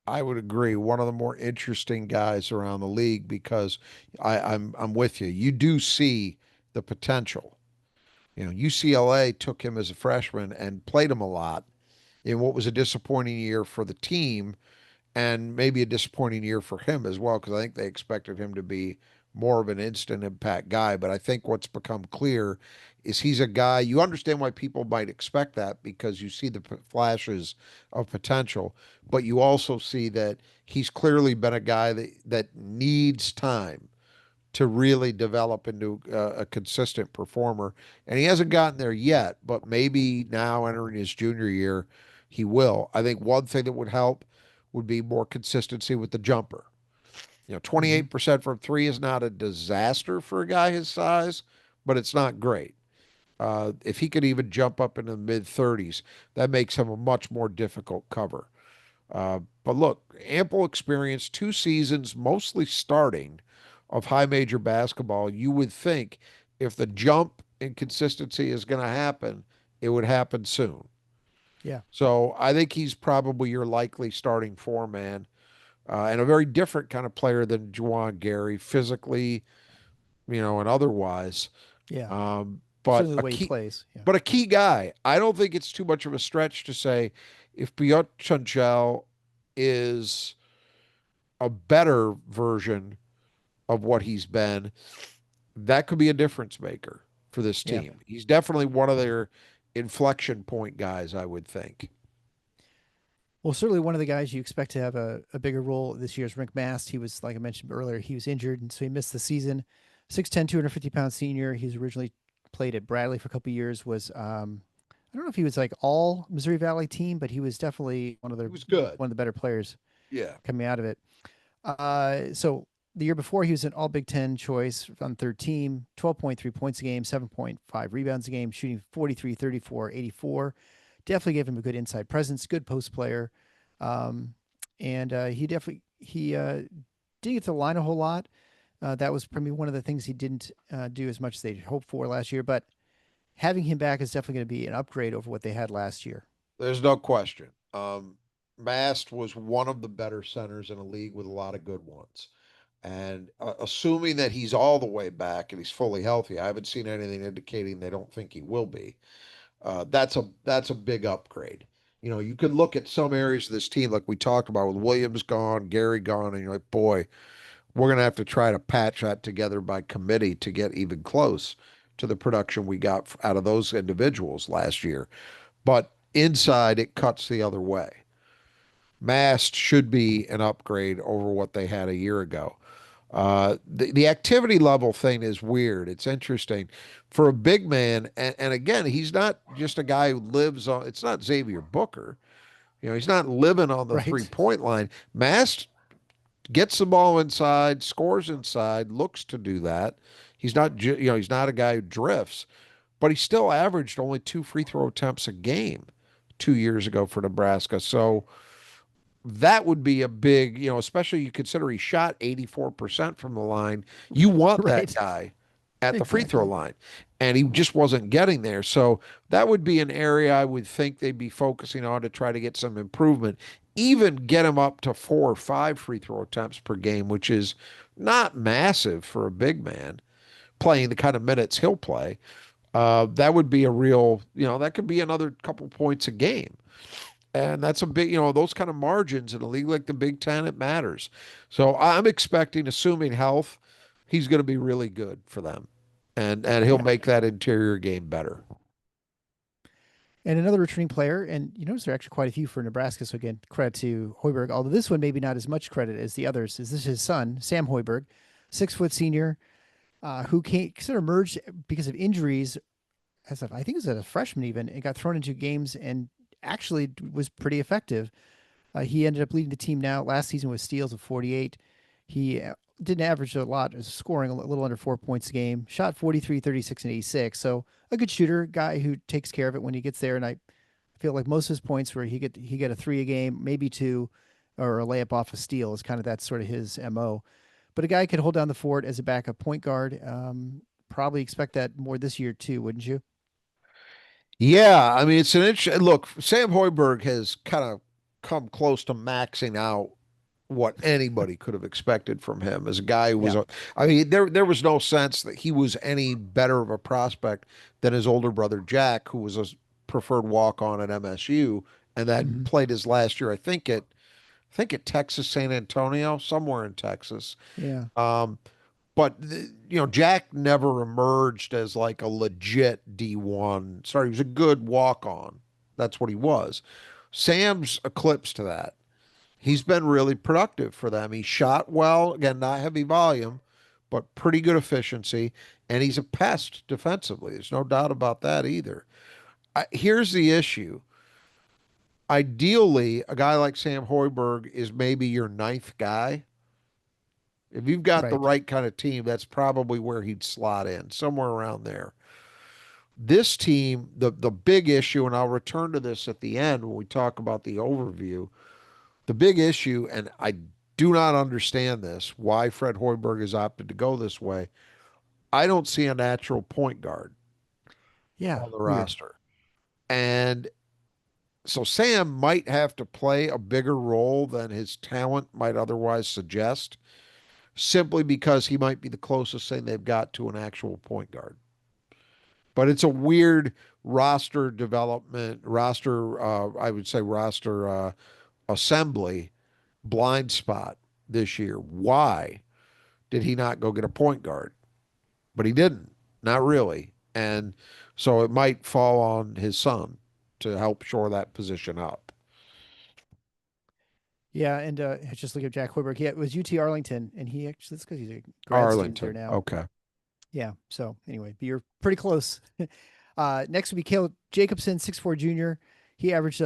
[SPEAKER 2] I would agree, one of the more interesting guys around the league because I'm with you. You do see the potential. UCLA took him as a freshman and played him a lot in what was a disappointing year for the team and maybe a disappointing year for him as well, because I think they expected him to be more of an instant impact guy. But I think what's become clear is he's a guy, you understand why people might expect that because you see the flashes of potential, but you also see that he's clearly been a guy that needs time to really develop into a consistent performer. And he hasn't gotten there yet, but maybe now entering his junior year, he will. I think one thing that would help would be more consistency with the jumper.
[SPEAKER 1] Hmm.
[SPEAKER 2] 28% from three is not a disaster for a guy his size, but it's not great. If he could even jump up into the mid 30s, that makes him a much more difficult cover. But look, ample experience, 2 seasons, mostly starting of high major basketball. You would think if the jump in consistency is going to happen, it would happen soon.
[SPEAKER 1] Yeah,
[SPEAKER 2] So I think he's probably your likely starting four man and a very different kind of player than Juwan Gary, physically, and otherwise.
[SPEAKER 1] yeah.
[SPEAKER 2] But
[SPEAKER 1] Certainly the
[SPEAKER 2] a
[SPEAKER 1] way he
[SPEAKER 2] key,
[SPEAKER 1] plays. Yeah,
[SPEAKER 2] but a key guy. I don't think it's too much of a stretch to say if Chanchel is a better version of what he's been, that could be a difference maker for this
[SPEAKER 1] yeah.
[SPEAKER 2] team. He's definitely one of their inflection point guys, I would think.
[SPEAKER 1] Well, certainly one of the guys you expect to have a bigger role this year is Rick Mast. He was, like I mentioned earlier, he was injured, and so he missed the season. 6'10", 250 pound senior. He's originally played at Bradley for a couple of years. I don't know if he was like all Missouri Valley team, but he was definitely
[SPEAKER 2] He was good.
[SPEAKER 1] one of the better players
[SPEAKER 2] Yeah.
[SPEAKER 1] coming out of it. So the year before, he was an All Big Ten choice on third team, 12.3 points a game, 7.5 rebounds a game, shooting 43, 34, 84. Definitely gave him a good inside presence, good post player. Um, and he didn't get to the line a whole lot. That was probably one of the things he didn't do as much as they'd hoped for last year. But having him back is definitely going to be an upgrade over what they had last year.
[SPEAKER 2] There's no question. Mast was one of the better centers in a league with a lot of good ones. And assuming that he's all the way back and he's fully healthy, I haven't seen anything indicating they don't think he will be. That's a big upgrade. You could look at some areas of this team, like we talked about, with Williams gone, Gary gone, and you're like, boy, we're gonna have to try to patch that together by committee to get even close to the production we got out of those individuals last year. But inside, it cuts the other way. Mast should be an upgrade over what they had a year ago. The activity level thing is weird. It's interesting for a big man, and again, he's not just a guy who lives on. It's not Xavier Booker. He's not living on the three
[SPEAKER 1] Right.
[SPEAKER 2] point line. Mast gets the ball inside, scores inside, looks to do that. He's not a guy who drifts, but he still averaged only 2 free throw attempts a game 2 years ago for Nebraska. So that would be a big, especially you consider he shot 84% from the line. You want that
[SPEAKER 1] Right.
[SPEAKER 2] guy at the free throw
[SPEAKER 1] Exactly.
[SPEAKER 2] line. And he just wasn't getting there. So that would be an area I would think they'd be focusing on to try to get some improvement. Even get him up to 4 or 5 free throw attempts per game, which is not massive for a big man playing the kind of minutes he'll play. That would be a real, that could be another couple points a game. And that's a big, those kind of margins in a league like the Big Ten, it matters. So I'm expecting, assuming health, he's going to be really good for them. And he'll
[SPEAKER 1] Yeah.
[SPEAKER 2] make that interior game better.
[SPEAKER 1] And another returning player, and you notice there are actually quite a few for Nebraska. So again, credit to Hoiberg. Although this one maybe not as much credit as the others. Is this his son, Sam Hoiberg, 6 foot senior, who came sort of emerged because of injuries I think it was as a freshman even, and got thrown into games and actually was pretty effective. He ended up leading the team now last season with steals of 48. He didn't average a lot, scoring a little under 4 points a game. Shot 43, 36, and 86. So a good shooter, guy who takes care of it when he gets there. And I feel like most of his points where he get a three a game, maybe two, or a layup off a steal is kind of that's sort of his mo. But a guy could hold down the fort as a backup point guard. Probably expect that more this year too, wouldn't you?
[SPEAKER 2] Yeah, I mean it's an interesting look. Sam Hoiberg has kind of come close to maxing out what anybody could have expected from him as a guy who was
[SPEAKER 1] Yeah.
[SPEAKER 2] a, I mean there was no sense that he was any better of a prospect than his older brother Jack, who was a preferred walk-on at MSU and that
[SPEAKER 1] Hmm.
[SPEAKER 2] played his last year I think at Texas San Antonio, somewhere in Texas.
[SPEAKER 1] Yeah.
[SPEAKER 2] Um, but Jack never emerged as like a legit D1. Sorry, he was a good walk-on. That's what he was. Sam's eclipsed to that. He's been really productive for them. He shot well, again, not heavy volume, but pretty good efficiency, and he's a pest defensively. There's no doubt about that either. Here's the issue. Ideally, a guy like Sam Hoiberg is maybe your ninth guy. If you've got the
[SPEAKER 1] Right.
[SPEAKER 2] right kind of team, that's probably where he'd slot in, somewhere around there. This team, the big issue, and I'll return to this at the end when we talk about the overview. The big issue, and I do not understand this, why Fred Hoiberg has opted to go this way. I don't see a natural point guard
[SPEAKER 1] Yeah.
[SPEAKER 2] on the
[SPEAKER 1] Weird.
[SPEAKER 2] roster. And so Sam might have to play a bigger role than his talent might otherwise suggest, simply because he might be the closest thing they've got to an actual point guard. But it's a weird roster development, I would say roster assembly blind spot this year. Why did he not go get a point guard? But he didn't, not really. And so it might fall on his son to help shore that position up.
[SPEAKER 1] Yeah, and just look at Jack Hoiberg. Yeah, it was UT Arlington, and he actually that's because he's a grad student there
[SPEAKER 2] Arlington.
[SPEAKER 1] now.
[SPEAKER 2] Okay.
[SPEAKER 1] Yeah. So anyway, but you're pretty close. Next would be Caleb Jacobson, 6'4" junior. He averaged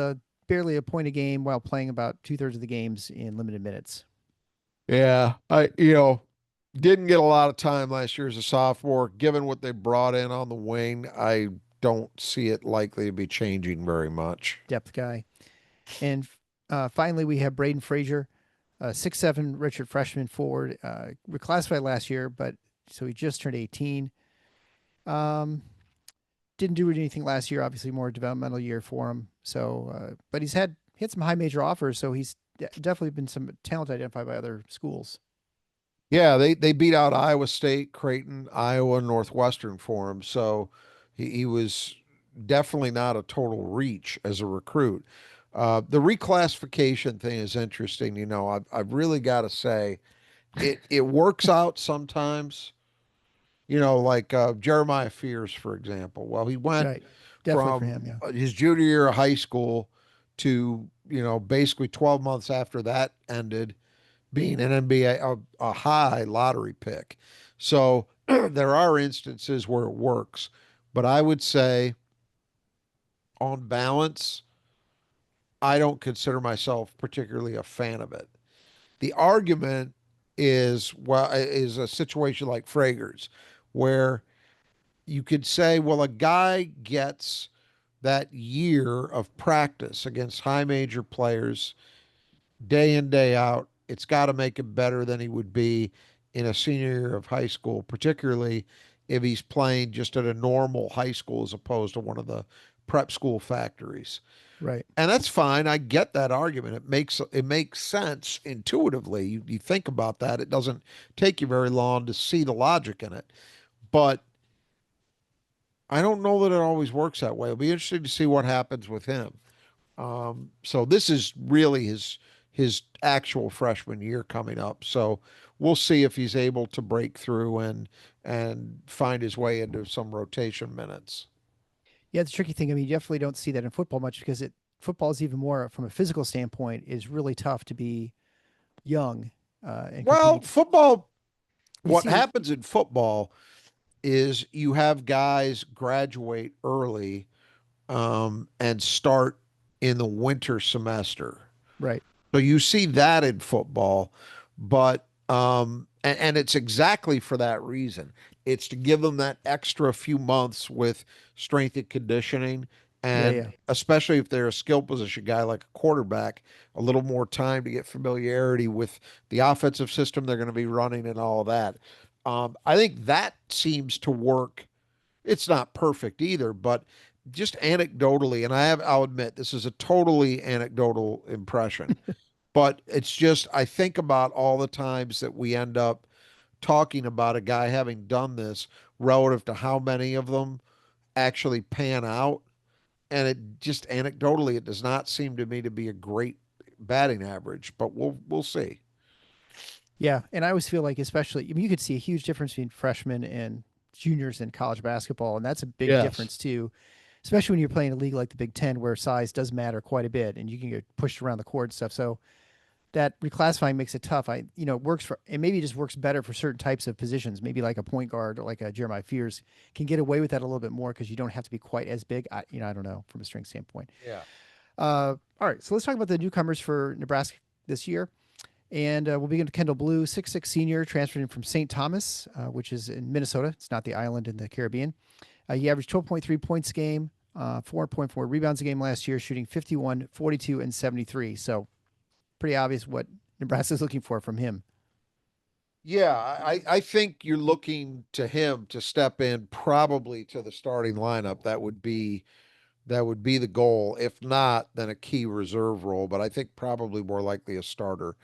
[SPEAKER 1] barely a point a game while playing about two-thirds of the games in limited minutes.
[SPEAKER 2] Yeah, didn't get a lot of time last year as a sophomore. Given what they brought in on the wing, I don't see it likely to be changing very much.
[SPEAKER 1] Depth guy. And finally, we have Braden Frazier, 6'7" Richard freshman forward, reclassified last year, but so he just turned 18. Um, didn't do anything last year. Obviously, more developmental year for him. So, but he had some high major offers. So he's definitely been some talent identified by other schools.
[SPEAKER 2] Yeah, they beat out Iowa State, Creighton, Iowa, Northwestern for him. So he was definitely not a total reach as a recruit. The reclassification thing is interesting. I've really got to say it works out sometimes. Like Jeremiah Fears, for example. Well, he went
[SPEAKER 1] Right. Definitely for him.
[SPEAKER 2] from
[SPEAKER 1] Yeah.
[SPEAKER 2] his junior year of high school to, basically 12 months after that ended, being an NBA, a high lottery pick. So there are instances where it works, but I would say on balance, I don't consider myself particularly a fan of it. The argument is a situation like Frager's, where you could say, well, a guy gets that year of practice against high major players day in, day out. It's got to make him better than he would be in a senior year of high school, particularly if he's playing just at a normal high school as opposed to one of the prep school factories.
[SPEAKER 1] Right.
[SPEAKER 2] And that's fine. I get that argument. It makes sense intuitively. You think about that. It doesn't take you very long to see the logic in it. But I don't know that it always works that way. It'll be interesting to see what happens with him. So this is really his actual freshman year coming up. So we'll see if he's able to break through and find his way into some rotation minutes.
[SPEAKER 1] Yeah. The tricky thing, I mean, you definitely don't see that in football much because football is even more from a physical standpoint is really tough to be young and
[SPEAKER 2] Well,
[SPEAKER 1] compete.
[SPEAKER 2] football,
[SPEAKER 1] You
[SPEAKER 2] what
[SPEAKER 1] see it.
[SPEAKER 2] happens in football is you have guys graduate early and start in the winter semester.
[SPEAKER 1] Right.
[SPEAKER 2] So you see that in football, but and it's exactly for that reason. It's to give them that extra few months with strength and conditioning,
[SPEAKER 1] Yeah,
[SPEAKER 2] and
[SPEAKER 1] yeah,
[SPEAKER 2] especially if they're a skill position guy like a quarterback, a little more time to get familiarity with the offensive system they're going to be running and all of that. I think that seems to work. It's not perfect either, but just anecdotally, and I'll admit this is a totally anecdotal impression, but it's just, I think about all the times that we end up talking about a guy having done this relative to how many of them actually pan out. And it just anecdotally, it does not seem to me to be a great batting average, but we'll see.
[SPEAKER 1] yeah. And I always feel like, especially, I mean, you could see a huge difference between freshmen and juniors in college basketball, and that's a big
[SPEAKER 2] Yes.
[SPEAKER 1] difference too. Especially when you're playing a league like the Big Ten, where size does matter quite a bit, and you can get pushed around the court and stuff. So that reclassifying makes it tough. It works for, and maybe it just works better for certain types of positions. Maybe like a point guard or like a Jeremiah Fears can get away with that a little bit more because you don't have to be quite as big. I don't know from a strength standpoint.
[SPEAKER 2] Yeah.
[SPEAKER 1] All right, so let's talk about the newcomers for Nebraska this year. And we'll begin with Kendall Blue, 6'6 senior, transferred in from St. Thomas, which is in Minnesota. It's not the island in the Caribbean. He averaged 12.3 points a game, 4.4 rebounds a game last year, shooting 51, 42, and 73. So pretty obvious what Nebraska's looking for from him.
[SPEAKER 2] Yeah, I think you're looking to him to step in probably to the starting lineup. That would be the goal. If not, then a key reserve role, but I think probably more likely a starter.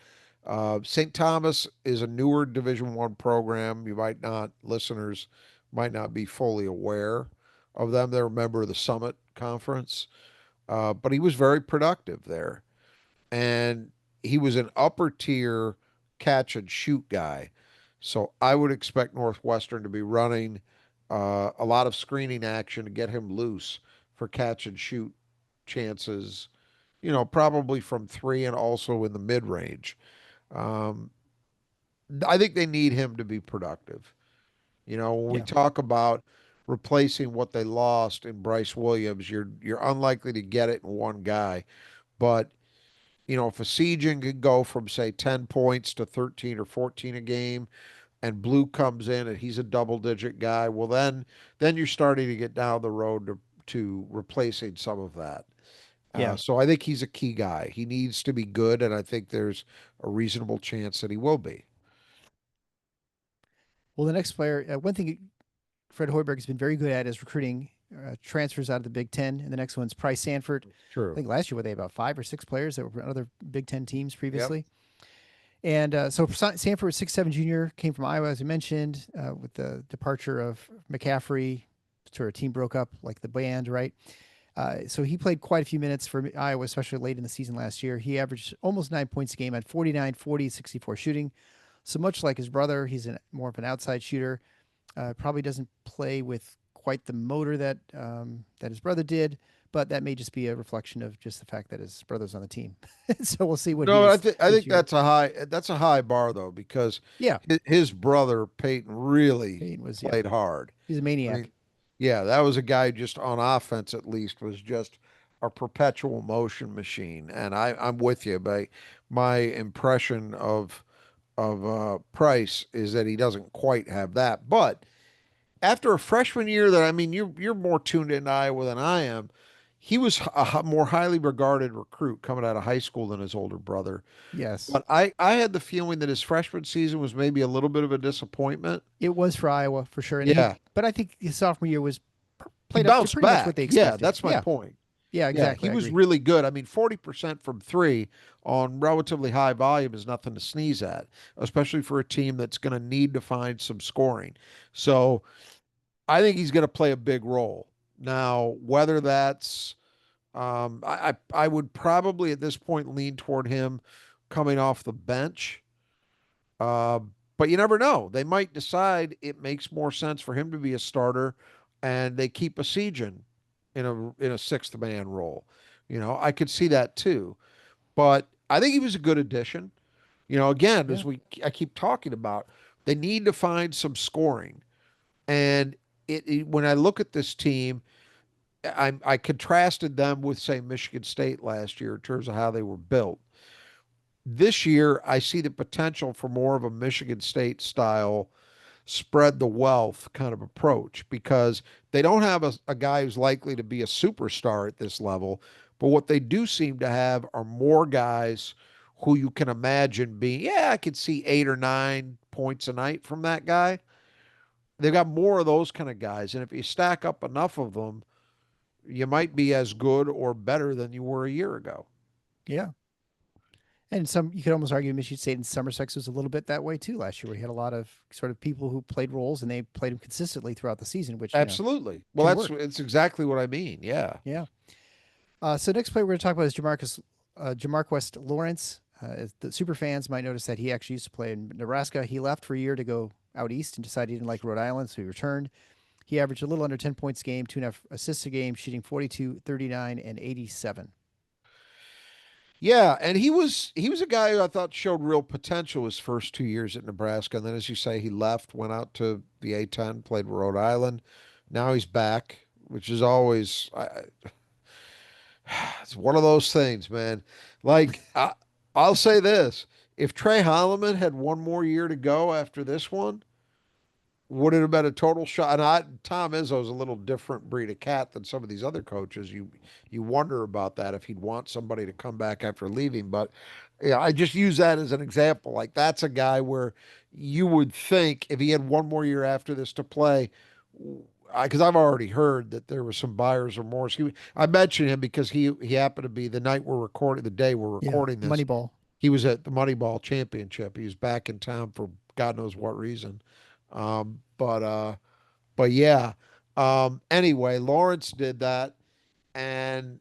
[SPEAKER 2] St. Thomas is a newer Division One program. You might not, listeners might not be fully aware of them. They're a member of the Summit Conference, but he was very productive there, and he was an upper tier catch and shoot guy. So I would expect Northwestern to be running a lot of screening action to get him loose for catch and shoot chances, probably from three and also in the mid range. Um, I think they need him to be productive. When we
[SPEAKER 1] Yeah.
[SPEAKER 2] talk about replacing what they lost in Bryce Williams, you're unlikely to get it in one guy. But if a Sejan could go from say 10 points to 13 or 14 a game, and Blue comes in and he's a double digit guy, well then you're starting to get down the road to replacing some of that.
[SPEAKER 1] Yeah.
[SPEAKER 2] So I think he's a key guy. He needs to be good, and I think there's a reasonable chance that he will be.
[SPEAKER 1] Well, the next player, one thing Fred Hoiberg has been very good at is recruiting transfers out of the Big Ten. And the next one's Price Sanford. I
[SPEAKER 2] True.
[SPEAKER 1] think last year, were they about 5 or 6 players that were from other Big Ten teams
[SPEAKER 2] Yep.
[SPEAKER 1] previously? And so Sanford was 6'7 junior, came from Iowa, as you mentioned, with the departure of McCaffrey. Sort of team broke up like the band, right? So he played quite a few minutes for Iowa, especially late in the season last year. He averaged almost 9 points a game at 49, 40, 64 shooting. So much like his brother, he's more of an outside shooter. Probably doesn't play with quite the motor that his brother did, but that may just be a reflection of just the fact that his brother's on the team. So we'll see what he
[SPEAKER 2] No, I
[SPEAKER 1] is
[SPEAKER 2] think I
[SPEAKER 1] this
[SPEAKER 2] think
[SPEAKER 1] year.
[SPEAKER 2] that's a high bar though, because
[SPEAKER 1] Yeah,
[SPEAKER 2] his brother Peyton really
[SPEAKER 1] Payne was, yeah,
[SPEAKER 2] played hard.
[SPEAKER 1] he's a
[SPEAKER 2] I
[SPEAKER 1] maniac.
[SPEAKER 2] mean, yeah, that was a guy just on offense at least was just a perpetual motion machine. And I'm with you, but my impression of Price is that he doesn't quite have that. But after a freshman year, that I mean, you're more tuned into Iowa than I am. He was a more highly regarded recruit coming out of high school than his older brother.
[SPEAKER 1] Yes,
[SPEAKER 2] But I had the feeling that his freshman season was maybe a little bit of a disappointment.
[SPEAKER 1] it was for Iowa for sure, and
[SPEAKER 2] Yeah,
[SPEAKER 1] but I think his sophomore year was
[SPEAKER 2] he
[SPEAKER 1] played up to
[SPEAKER 2] bounced
[SPEAKER 1] pretty much what they
[SPEAKER 2] back. Yeah,
[SPEAKER 1] expected.
[SPEAKER 2] that's my
[SPEAKER 1] Yeah,
[SPEAKER 2] point.
[SPEAKER 1] yeah,
[SPEAKER 2] Yeah,
[SPEAKER 1] exactly.
[SPEAKER 2] he
[SPEAKER 1] I
[SPEAKER 2] was
[SPEAKER 1] agree.
[SPEAKER 2] really good. I mean, 40% from three on relatively high volume is nothing to sneeze at, especially for a team that's going to need to find some scoring. So I think he's going to play a big role. Now, whether that's, I would probably at this point lean toward him coming off the bench. Uh, but you never know. They might decide it makes more sense for him to be a starter, and they keep a Sejan in a sixth man role. I could see that too. But I think he was a good addition. Again,
[SPEAKER 1] Yeah,
[SPEAKER 2] I keep talking about, they need to find some scoring. And when I look at this team, I contrasted them with say Michigan State last year in terms of how they were built. This year, I see the potential for more of a Michigan State style spread the wealth kind of approach because they don't have a guy who's likely to be a superstar at this level. But what they do seem to have are more guys who you can imagine being, yeah, I could see 8 or 9 points a night from that guy. They've got more of those kind of guys. And if you stack up enough of them, you might be as good or better than you were a year ago.
[SPEAKER 1] Yeah. And some you could almost argue Michigan State and Summersex was a little bit that way too last year, where you had a lot of sort of people who played roles and they played them consistently throughout the season, which
[SPEAKER 2] Absolutely. Well,
[SPEAKER 1] can
[SPEAKER 2] that's
[SPEAKER 1] work.
[SPEAKER 2] it's exactly what I mean. Yeah.
[SPEAKER 1] Yeah. So next player we're going to talk about is Jamarquest Lawrence. The super fans might notice that he actually used to play in Nebraska. He left for a year to go out east and decided he didn't like Rhode Island, so he returned. He averaged a little under 10 points a game, 2.5 assists a game, shooting 42, 39, and 87.
[SPEAKER 2] Yeah, and he was a guy who I thought showed real potential his first 2 years at Nebraska, and then as you say, he left, went out to the A10, played Rhode Island. Now he's back, which is always it's one of those things, man. Like I'll say this: if Trey Holloman had one more year to go after this one, would it have been a total shot? And Tom Izzo's a little different breed of cat than some of these other coaches. You wonder about that if he'd want somebody to come back after leaving. But yeah, I just use that as an example. Like that's a guy where you would think if he had one more year after this to play, because I've already heard that there was some buyer's remorse. I mentioned him because he happened to be the night we're recording, the day we're
[SPEAKER 1] Yeah.
[SPEAKER 2] recording this.
[SPEAKER 1] Moneyball.
[SPEAKER 2] He was at the Moneyball Championship. He was back in town for God knows what reason. Um, but uh, but yeah. Anyway, Lawrence did that, and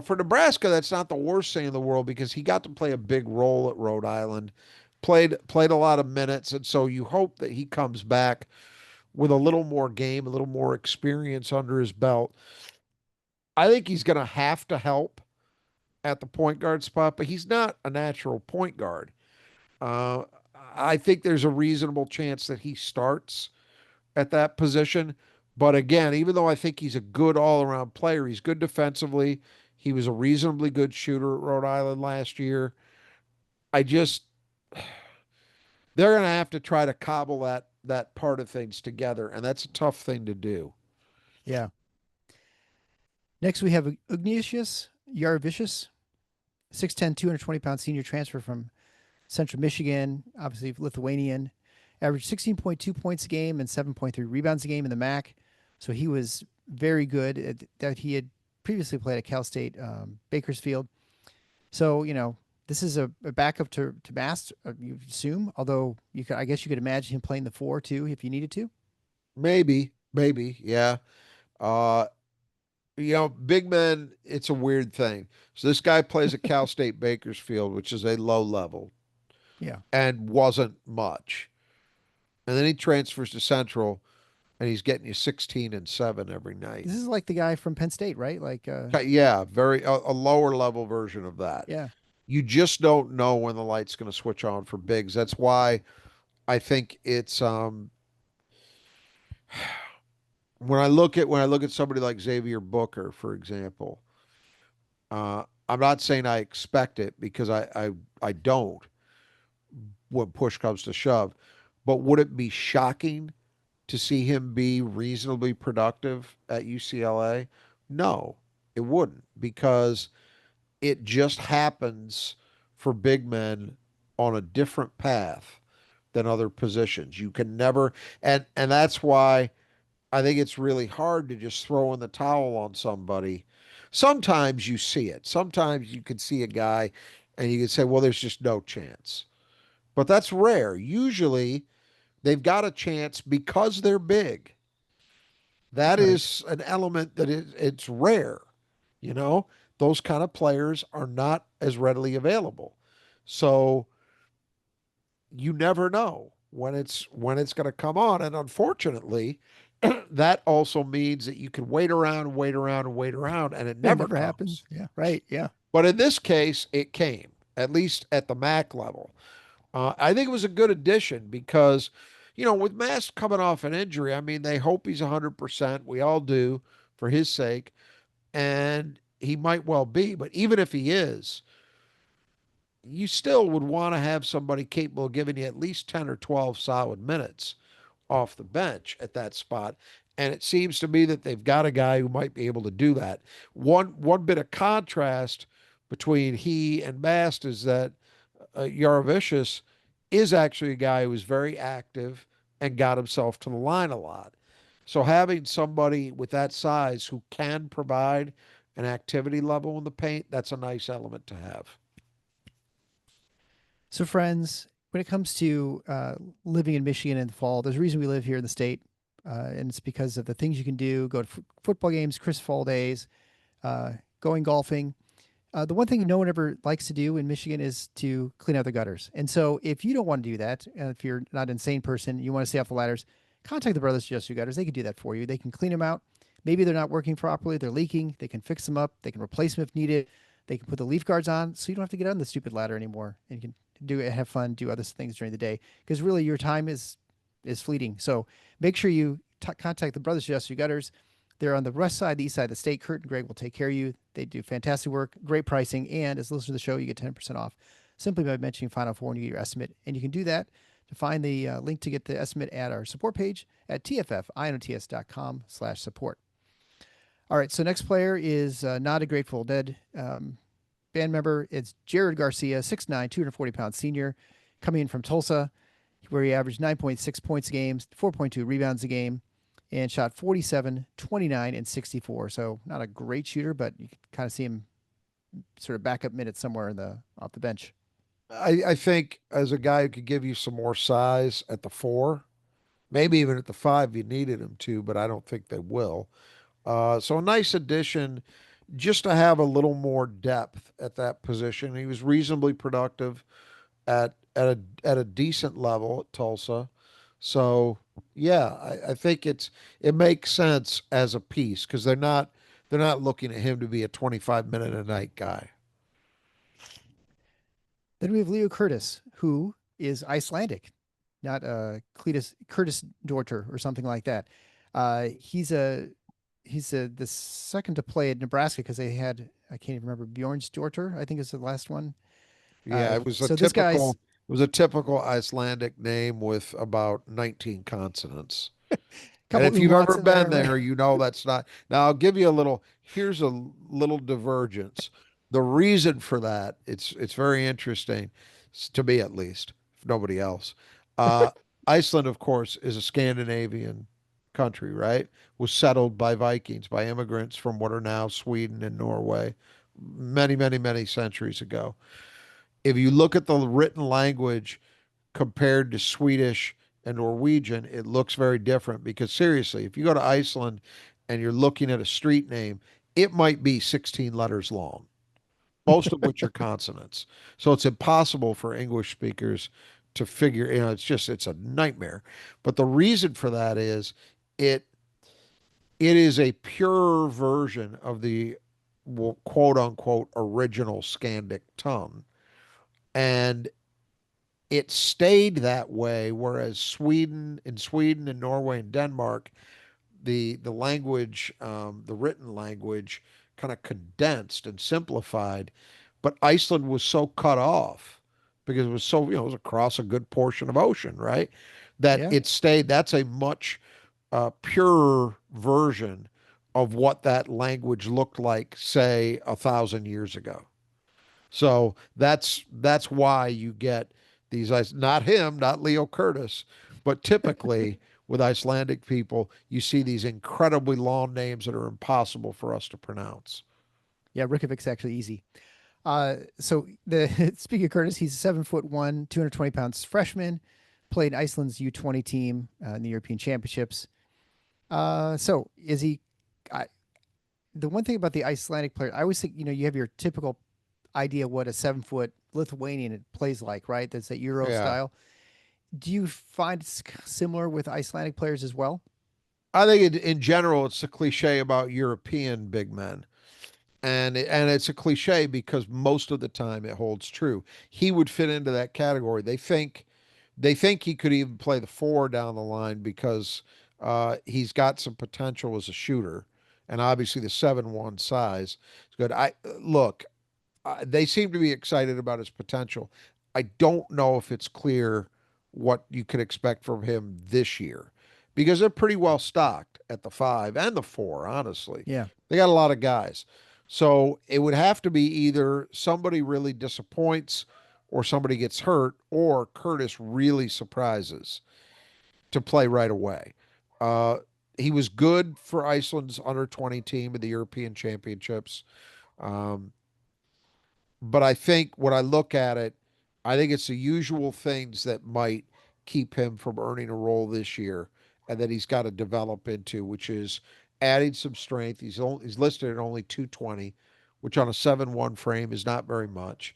[SPEAKER 2] for Nebraska, that's not the worst thing in the world because he got to play a big role at Rhode Island, played a lot of minutes, and so you hope that he comes back with a little more game, a little more experience under his belt. I think he's going to have to help at the point guard spot, but he's not a natural point guard. Uh, I think there's a reasonable chance that he starts at that position. But again, even though I think he's a good all around player, he's good defensively. He was a reasonably good shooter at Rhode Island last year. I just, they're going to have to try to cobble that part of things together, and that's a tough thing to do.
[SPEAKER 1] Yeah. Next, we have Ignatius Yarvicius, 6'10", 220-pound senior transfer from Central Michigan, obviously Lithuanian. Averaged 16.2 points a game and 7.3 rebounds a game in the MAC. So he was very good that he had previously played at Cal State Bakersfield. So, this is a backup to Mast, you assume, although I guess you could imagine him playing the four too if you needed to.
[SPEAKER 2] Maybe, yeah. Uh, big men, it's a weird thing. So this guy plays at Cal State Bakersfield, which is a low level
[SPEAKER 1] Yeah.
[SPEAKER 2] and wasn't much. And then he transfers to Central and he's getting you 16 and 7 every night.
[SPEAKER 1] This is like the guy from Penn State, right? Like,
[SPEAKER 2] Yeah, very a lower level version of that.
[SPEAKER 1] yeah.
[SPEAKER 2] You just don't know when the light's going to switch on for bigs. That's why I think it's when I look at somebody like Xavier Booker, for example, I'm not saying I expect it because I don't when push comes to shove, but would it be shocking to see him be reasonably productive at UCLA? No, it wouldn't because it just happens for big men on a different path than other positions. You can never and that's why I think it's really hard to just throw in the towel on somebody. Sometimes you see it. Sometimes you can see a guy and you can say, well, there's just no chance. But that's rare. Usually they've got a chance because they're big. That
[SPEAKER 1] Right.
[SPEAKER 2] is an element that it's rare. You know, those kind of players are not as readily available. So you never know when it's going to come on. And unfortunately, that also means that you can wait around, wait around, and wait around, and it
[SPEAKER 1] It
[SPEAKER 2] never
[SPEAKER 1] never
[SPEAKER 2] comes.
[SPEAKER 1] happens. Yeah. Right. Yeah.
[SPEAKER 2] But in this case, it came, at least at the MAC level. I think it was a good addition because, with Mass coming off an injury, I mean, they hope he's 100%. We all do for his sake. And he might well be. But even if he is, you still would want to have somebody capable of giving you at least 10 or 12 solid minutes off the bench at that spot. And it seems to me that they've got a guy who might be able to do that. One bit of contrast between he and Mast is that Yarovicius is actually a guy who was very active and got himself to the line a lot. So having somebody with that size who can provide an activity level in the paint, that's a nice element to have.
[SPEAKER 1] So, friends, when it comes to living in Michigan in the fall, there's a reason we live here in the state, and it's because of the things you can do: go to football games, crisp fall days, going golfing. The one thing no one ever likes to do in Michigan is to clean out the gutters. And so, if you don't want to do that, if you're not an insane person, you want to stay off the ladders, contact the Brothers Just Do Gutters. They can do that for you. They can clean them out. Maybe they're not working properly, they're leaking. They can fix them up. They can replace them if needed. They can put the leaf guards on, so you don't have to get on the stupid ladder anymore, and you can do it, have fun, do other things during the day. Because really, your time is fleeting. So make sure you contact the Brothers Just Do Gutters. They're on the west side, the east side of the state. Kurt and Greg will take care of you. They do fantastic work, great pricing, and as a listener to the show, you get 10% off simply by mentioning Final Four when you get your estimate. And you can do that to find the link to get the estimate at our support page at tffinots.com/support. All right, so next player is not a Grateful Dead band member. It's Jared Garcia, 6'9", 240-pound senior, coming in from Tulsa, where he averaged 9.6 points a game, 4.2 rebounds a game, and shot 47, 29, and 64. So not a great shooter, but you can kind of see him sort of backup minutes somewhere in the off the bench.
[SPEAKER 2] I think as a guy who could give you some more size at the four, maybe even at the five, you needed him to, but I don't think they will. So a nice addition just to have a little more depth at that position. He was reasonably productive at a decent level at Tulsa. So yeah, I think it makes sense as a piece because they're not looking at him to be a 25-minute a night guy.
[SPEAKER 1] Then we have Leo Curtis, who is Icelandic, not Cletus Curtis Dorter or something like that. He's the second to play at Nebraska because they had, I can't even remember, Bjorn's Dorter, I think is the last one.
[SPEAKER 2] Yeah, it was a
[SPEAKER 1] So this guy's
[SPEAKER 2] typical it was a typical Icelandic name with about 19 consonants.
[SPEAKER 1] a
[SPEAKER 2] And
[SPEAKER 1] couple
[SPEAKER 2] if you've ever
[SPEAKER 1] umlauts in
[SPEAKER 2] been
[SPEAKER 1] there, right?
[SPEAKER 2] there, you know that's not. Now, I'll give you a little, here's a little divergence. The reason for that, it's very interesting, to me at least, if nobody else. Uh, Iceland, of course, is a Scandinavian country, right? Was settled by Vikings, by immigrants from what are now Sweden and Norway, many, many, many centuries ago. If you look at the written language compared to Swedish and Norwegian, it looks very different because seriously, if you go to Iceland and you're looking at a street name, it might be 16 letters long, most of which are consonants. So it's impossible for English speakers to figure, it's a nightmare. But the reason for that is it it is a pure version of the quote unquote original Scandic tongue. And it stayed that way, whereas Sweden and Norway and Denmark, the language, the written language, kind of condensed and simplified. But Iceland was so cut off because it was so it was across a good portion of ocean, right? That
[SPEAKER 1] Yeah.
[SPEAKER 2] it stayed. That's a much purer version of what that language looked like, say, 1,000 years ago. So that's why you get these not him, not Leo Curtis, but typically with Icelandic people, you see these incredibly long names that are impossible for us to pronounce.
[SPEAKER 1] Yeah, Rickovik's actually easy. So the speaking of Curtis, he's 7'1", 220 pounds freshman, played Iceland's U20 team in the European Championships. So is he? I, the one thing about the Icelandic player, I always think you have your typical idea what a 7 foot Lithuanian plays like, right? That's that Euro
[SPEAKER 2] Yeah.
[SPEAKER 1] style. Do you find it's similar with Icelandic players as well?
[SPEAKER 2] I think in general, it's a cliche about European big men. And it's a cliche because most of the time it holds true. He would fit into that category. They think he could even play the four down the line because he's got some potential as a shooter, and obviously the 7'1" size is good. I look. they seem to be excited about his potential. I don't know if it's clear what you could expect from him this year because they're pretty well stocked at the 5 and the 4, honestly.
[SPEAKER 1] Yeah.
[SPEAKER 2] They got a lot of guys. So it would have to be either somebody really disappoints or somebody gets hurt or Curtis really surprises to play right away. Uh, he was good for Iceland's under 20 team at the European Championships. Um, but I think when I look at it, I think it's the usual things that might keep him from earning a role this year and that he's got to develop into, which is adding some strength. He's listed at only 220, which on a 7-1 frame is not very much.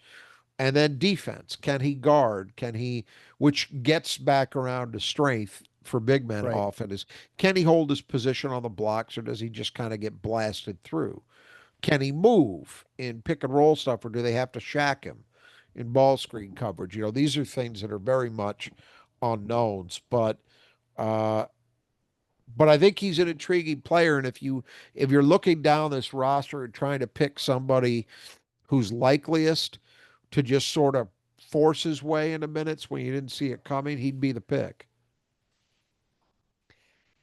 [SPEAKER 2] And then defense. Can he guard? Can he, which gets back around to strength for big men
[SPEAKER 1] Right.
[SPEAKER 2] often, is can he hold his position on the blocks or does he just kind of get blasted through? Can he move in pick and roll stuff, or do they have to shack him in ball screen coverage? These are things that are very much unknowns, uh, but I think he's an intriguing player. And if you're looking down this roster and trying to pick somebody who's likeliest to just sort of force his way into minutes when you didn't see it coming, he'd be the pick.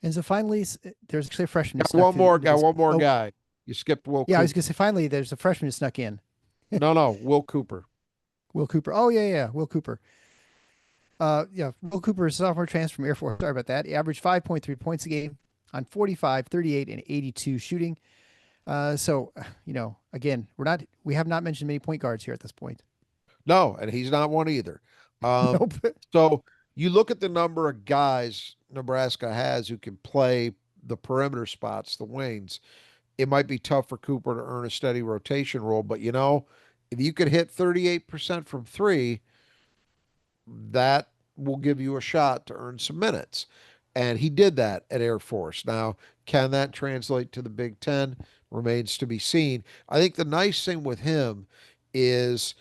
[SPEAKER 1] And so finally, there's actually a freshman who
[SPEAKER 2] Got
[SPEAKER 1] snuck
[SPEAKER 2] one more
[SPEAKER 1] into
[SPEAKER 2] guy.
[SPEAKER 1] this.
[SPEAKER 2] One more
[SPEAKER 1] Oh,
[SPEAKER 2] guy. You skipped Will
[SPEAKER 1] yeah, I was going
[SPEAKER 2] Cooper.
[SPEAKER 1] to say finally, there's a freshman who snuck in.
[SPEAKER 2] No, no, Will Cooper.
[SPEAKER 1] Will Cooper. Oh, yeah, yeah, Will Cooper. Yeah, Will Cooper is a sophomore transfer from Air Force. Sorry about that. He averaged 5.3 points a game on 45, 38, and 82 shooting. So, again, we have not mentioned many point guards here at this point.
[SPEAKER 2] No, and he's not one either. Um,
[SPEAKER 1] Nope.
[SPEAKER 2] so you look at the number of guys Nebraska has who can play the perimeter spots, the wings. It might be tough for Cooper to earn a steady rotation role, but if you could hit 38% from three, that will give you a shot to earn some minutes. And he did that at Air Force. Now, can that translate to the Big Ten? Remains to be seen. I think the nice thing with him is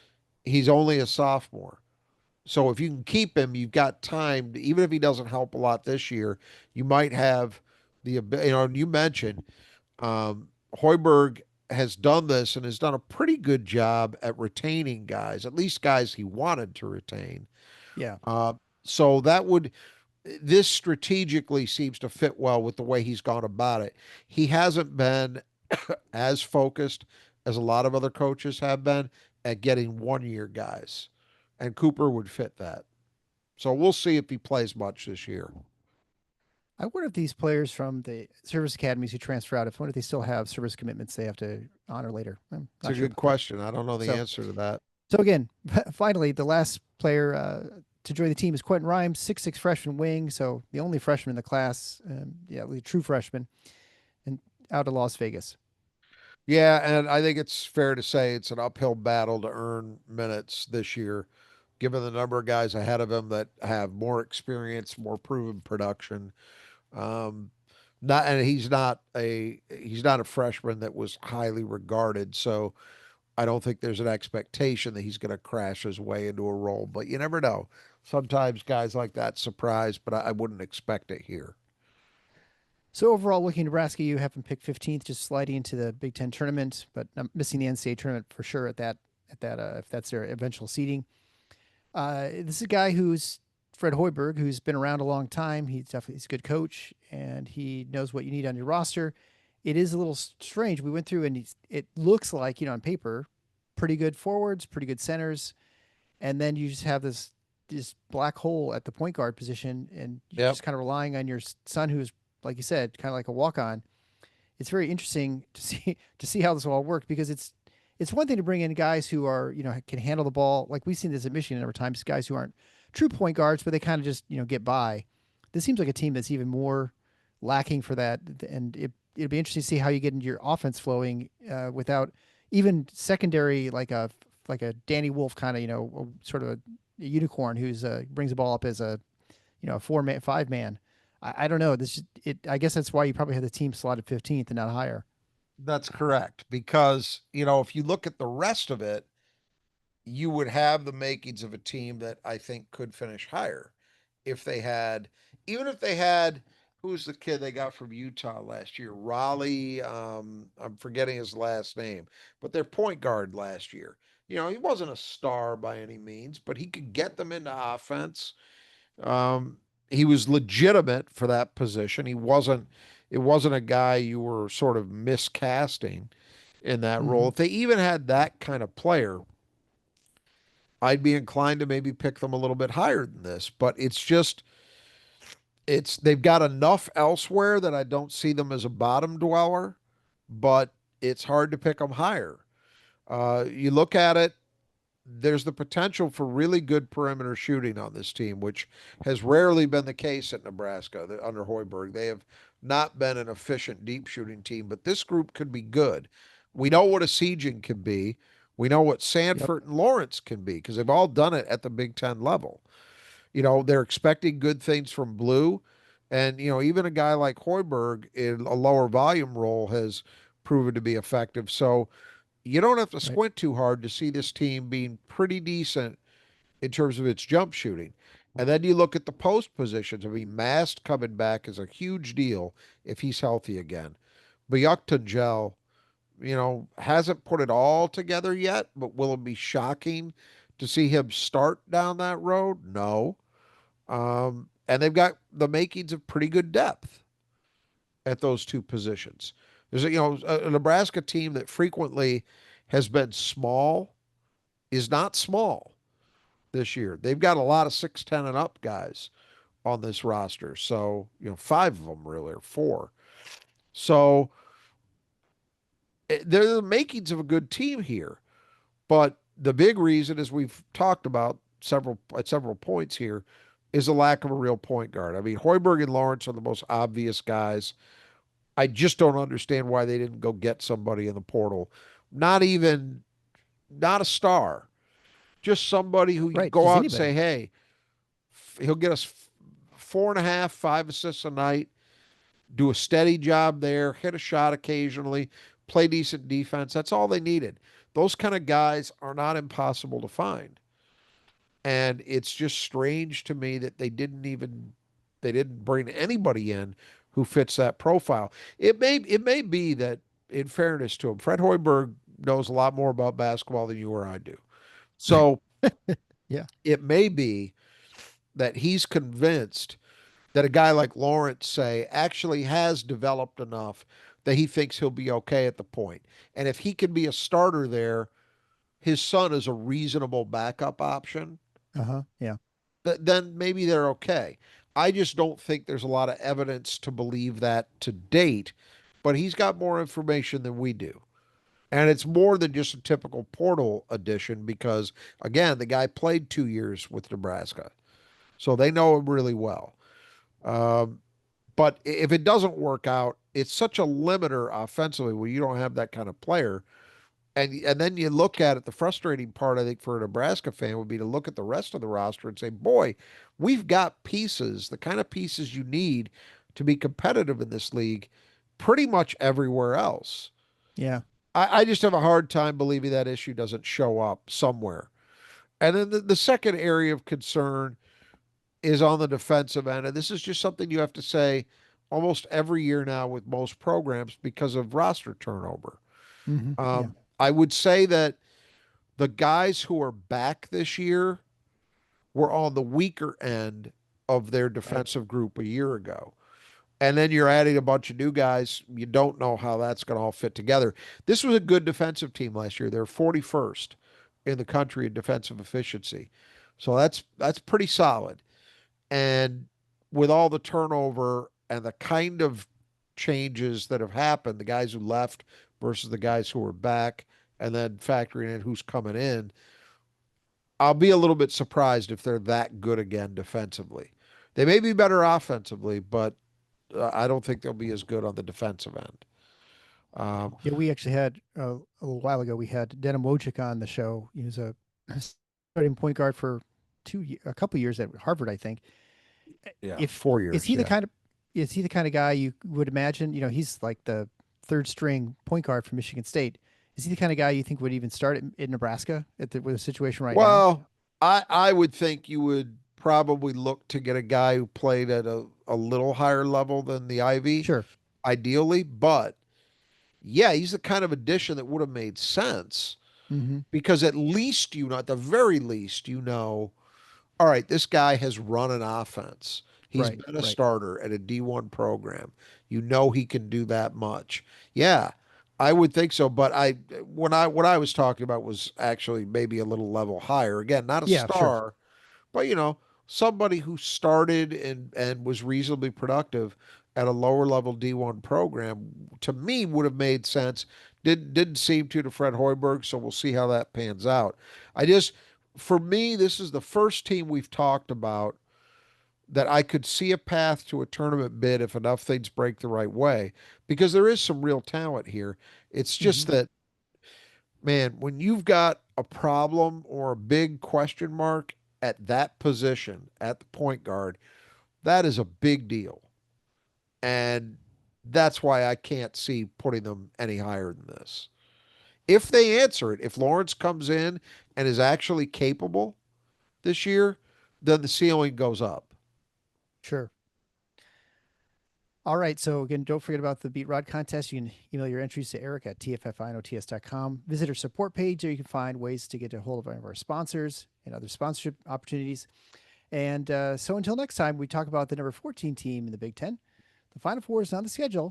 [SPEAKER 2] he's only a sophomore. So if you can keep him, you've got time. Even if he doesn't help a lot this year, you might have you mentioned Hoiberg has done this and has done a pretty good job at retaining guys, at least guys he wanted to retain.
[SPEAKER 1] Yeah.
[SPEAKER 2] Uh, so this strategically seems to fit well with the way he's gone about it. He hasn't been as focused as a lot of other coaches have been at getting 1 year guys, and Cooper would fit that. So we'll see if he plays much this year.
[SPEAKER 1] I wonder if these players from the service academies who transfer out, I wonder if they still have service commitments they have to honor later. I'm
[SPEAKER 2] It's
[SPEAKER 1] not
[SPEAKER 2] a
[SPEAKER 1] sure
[SPEAKER 2] good
[SPEAKER 1] about that.
[SPEAKER 2] question. I don't know the
[SPEAKER 1] So,
[SPEAKER 2] answer to that.
[SPEAKER 1] so again, finally, the last player to join the team is Quentin Rhymes, 6'6" freshman wing. So the only freshman in the class, yeah, the true freshman, and out of Las Vegas.
[SPEAKER 2] Yeah, and I think it's fair to say it's an uphill battle to earn minutes this year, given the number of guys ahead of him that have more experience, more proven production. Um, not and he's not a freshman that was highly regarded, so I don't think there's an expectation that he's going to crash his way into a role. But you never know. Sometimes guys like that surprise, but I wouldn't expect it here.
[SPEAKER 1] So overall, looking at Nebraska, you have them picked 15th, just sliding into the Big Ten tournament, but missing the NCAA tournament for sure at that if that's their eventual seeding. This is a guy who's Fred Hoiberg, who's been around a long time. He's a good coach, and he knows what you need on your roster. It is a little strange. We went through, and it looks like on paper, pretty good forwards, pretty good centers, and then you just have this black hole at the point guard position, and you're
[SPEAKER 2] Yep,
[SPEAKER 1] just kind of relying on your son, who's like you said, kind of like a walk on. It's very interesting to see how this will all work because it's one thing to bring in guys who are can handle the ball, like we've seen this at Michigan a number of times, guys who aren't true point guards, but they kind of just get by. This seems like a team that's even more lacking for that, and it'll be interesting to see how you get into your offense flowing without even secondary like a Danny Wolf kind of sort of a unicorn who's brings the ball up as a 4 man 5 man. I don't know. I guess that's why you probably had the team slotted 15th and not higher.
[SPEAKER 2] that's correct. Because, if you look at the rest of it, you would have the makings of a team that I think could finish higher if they had, even if they had, who's the kid they got from Utah last year? Raleigh. I'm forgetting his last name, but their point guard last year. He wasn't a star by any means, but he could get them into offense. Um, he was legitimate for that position. It wasn't a guy you were sort of miscasting in that role.
[SPEAKER 1] Hmm.
[SPEAKER 2] If they even had that kind of player, I'd be inclined to maybe pick them a little bit higher than this. But they've got enough elsewhere that I don't see them as a bottom dweller, but it's hard to pick them higher. You look at it, there's the potential for really good perimeter shooting on this team, which has rarely been the case at Nebraska under Hoiberg. They have not been an efficient deep shooting team, but this group could be good. We know what a Siegen can be. We know what
[SPEAKER 1] Yep.
[SPEAKER 2] Sanford and Lawrence can be because they've all done it at the Big Ten level. They're expecting good things from Blue. And, even a guy like Hoiberg in a lower volume role has proven to be effective. So you don't have to
[SPEAKER 1] Right.
[SPEAKER 2] squint too hard to see this team being pretty decent in terms of its jump shooting. And then you look at the post positions. I mean, Mast coming back is a huge deal if he's healthy again. Gel, hasn't put it all together yet, but will it be shocking to see him start down that road? No. And they've got the makings of pretty good depth at those two positions. There's a Nebraska team that frequently has been small is not small this year. They've got a lot of 6'10" and up guys on this roster. So, five of them really, or four. So they're the makings of a good team here. But the big reason, as we've talked about several points here, is a lack of a real point guard. I mean, Hoiberg and Lawrence are the most obvious guys. I just don't understand why they didn't go get somebody in the portal. Not even, not a star, just somebody who you
[SPEAKER 1] Right.
[SPEAKER 2] go
[SPEAKER 1] Just
[SPEAKER 2] out and say,
[SPEAKER 1] anybody.
[SPEAKER 2] hey, he'll get us 4.5, 5 assists a night, do a steady job there, hit a shot occasionally, play decent defense. That's all they needed. Those kind of guys are not impossible to find. And it's just strange to me that they didn't bring anybody in who fits that profile. It may be that, in fairness to him, Fred Hoiberg knows a lot more about basketball than you or I do. So
[SPEAKER 1] Yeah.
[SPEAKER 2] it may be that he's convinced that a guy like Lawrence, say, actually has developed enough that he thinks he'll be okay at the point. And if he can be a starter there, his son is a reasonable backup option,
[SPEAKER 1] Uh-huh. Yeah.
[SPEAKER 2] then maybe they're okay. I just don't think there's a lot of evidence to believe that to date, but he's got more information than we do. And it's more than just a typical portal addition because, again, the guy played 2 years with Nebraska. So they know him really well. Um, but if it doesn't work out, it's such a limiter offensively when you don't have that kind of player. And then you look at it, the frustrating part, I think, for a Nebraska fan would be to look at the rest of the roster and say, boy, we've got pieces, the kind of pieces you need to be competitive in this league pretty much everywhere else.
[SPEAKER 1] Yeah.
[SPEAKER 2] I just have a hard time believing that issue doesn't show up somewhere. And then the second area of concern is on the defensive end. And this is just something you have to say almost every year now with most programs because of roster turnover.
[SPEAKER 1] Hmm. Yeah.
[SPEAKER 2] I would say that the guys who are back this year were on the weaker end of their
[SPEAKER 1] Right.
[SPEAKER 2] defensive group a year ago. And then you're adding a bunch of new guys. You don't know how that's going to all fit together. This was a good defensive team last year. They're 41st in the country in defensive efficiency. So that's pretty solid. And with all the turnover and the kind of changes that have happened, the guys who left versus the guys who are back, and then factoring in who's coming in, I'll be a little bit surprised if they're that good again defensively. They may be better offensively, but I don't think they'll be as good on the defensive end. Um,
[SPEAKER 1] Yeah, we actually had a little while ago. We had Denim Wojcik on the show. He was a starting point guard for a couple years at Harvard, I think.
[SPEAKER 2] yeah,
[SPEAKER 1] If
[SPEAKER 2] four
[SPEAKER 1] is
[SPEAKER 2] years.
[SPEAKER 1] he the
[SPEAKER 2] Yeah.
[SPEAKER 1] kind of is he the kind of guy you would imagine? You know, he's like the third string point guard from Michigan State. Is he the kind of guy you think would even start in Nebraska with the situation right now?
[SPEAKER 2] Well, I would think you would probably look to get a guy who played at a little higher level than the Ivy,
[SPEAKER 1] Sure.
[SPEAKER 2] ideally. But yeah, he's the kind of addition that would have made sense.
[SPEAKER 1] Hmm.
[SPEAKER 2] because at least at the very least, all right, this guy has run an offense. He's
[SPEAKER 1] Right,
[SPEAKER 2] been a
[SPEAKER 1] right.
[SPEAKER 2] starter at a D1 program. You know he can do that much. Yeah, I would think so. But what I was talking about was actually maybe a little level higher. Again, not a
[SPEAKER 1] Yeah, sure.
[SPEAKER 2] star, but somebody who started and was reasonably productive at a lower level D1 program to me would have made sense. Didn't seem to Fred Hoiberg, so we'll see how that pans out. I just For me, this is the first team we've talked about that I could see a path to a tournament bid if enough things break the right way, because there is some real talent here. It's just
[SPEAKER 1] Hmm.
[SPEAKER 2] that, man, when you've got a problem or a big question mark at that position, at the point guard, that is a big deal. And that's why I can't see putting them any higher than this. If they answer it, if Lawrence comes in and is actually capable this year, then the ceiling goes up.
[SPEAKER 1] Sure. All right. So again, don't forget about the Beat Rod contest. You can email your entries to Eric at tffinots.com. Visit our support page. There you can find ways to get a hold of one of our sponsors and other sponsorship opportunities. And so until next time, we talk about the number 14 team in the Big Ten. The Final Four is on the schedule,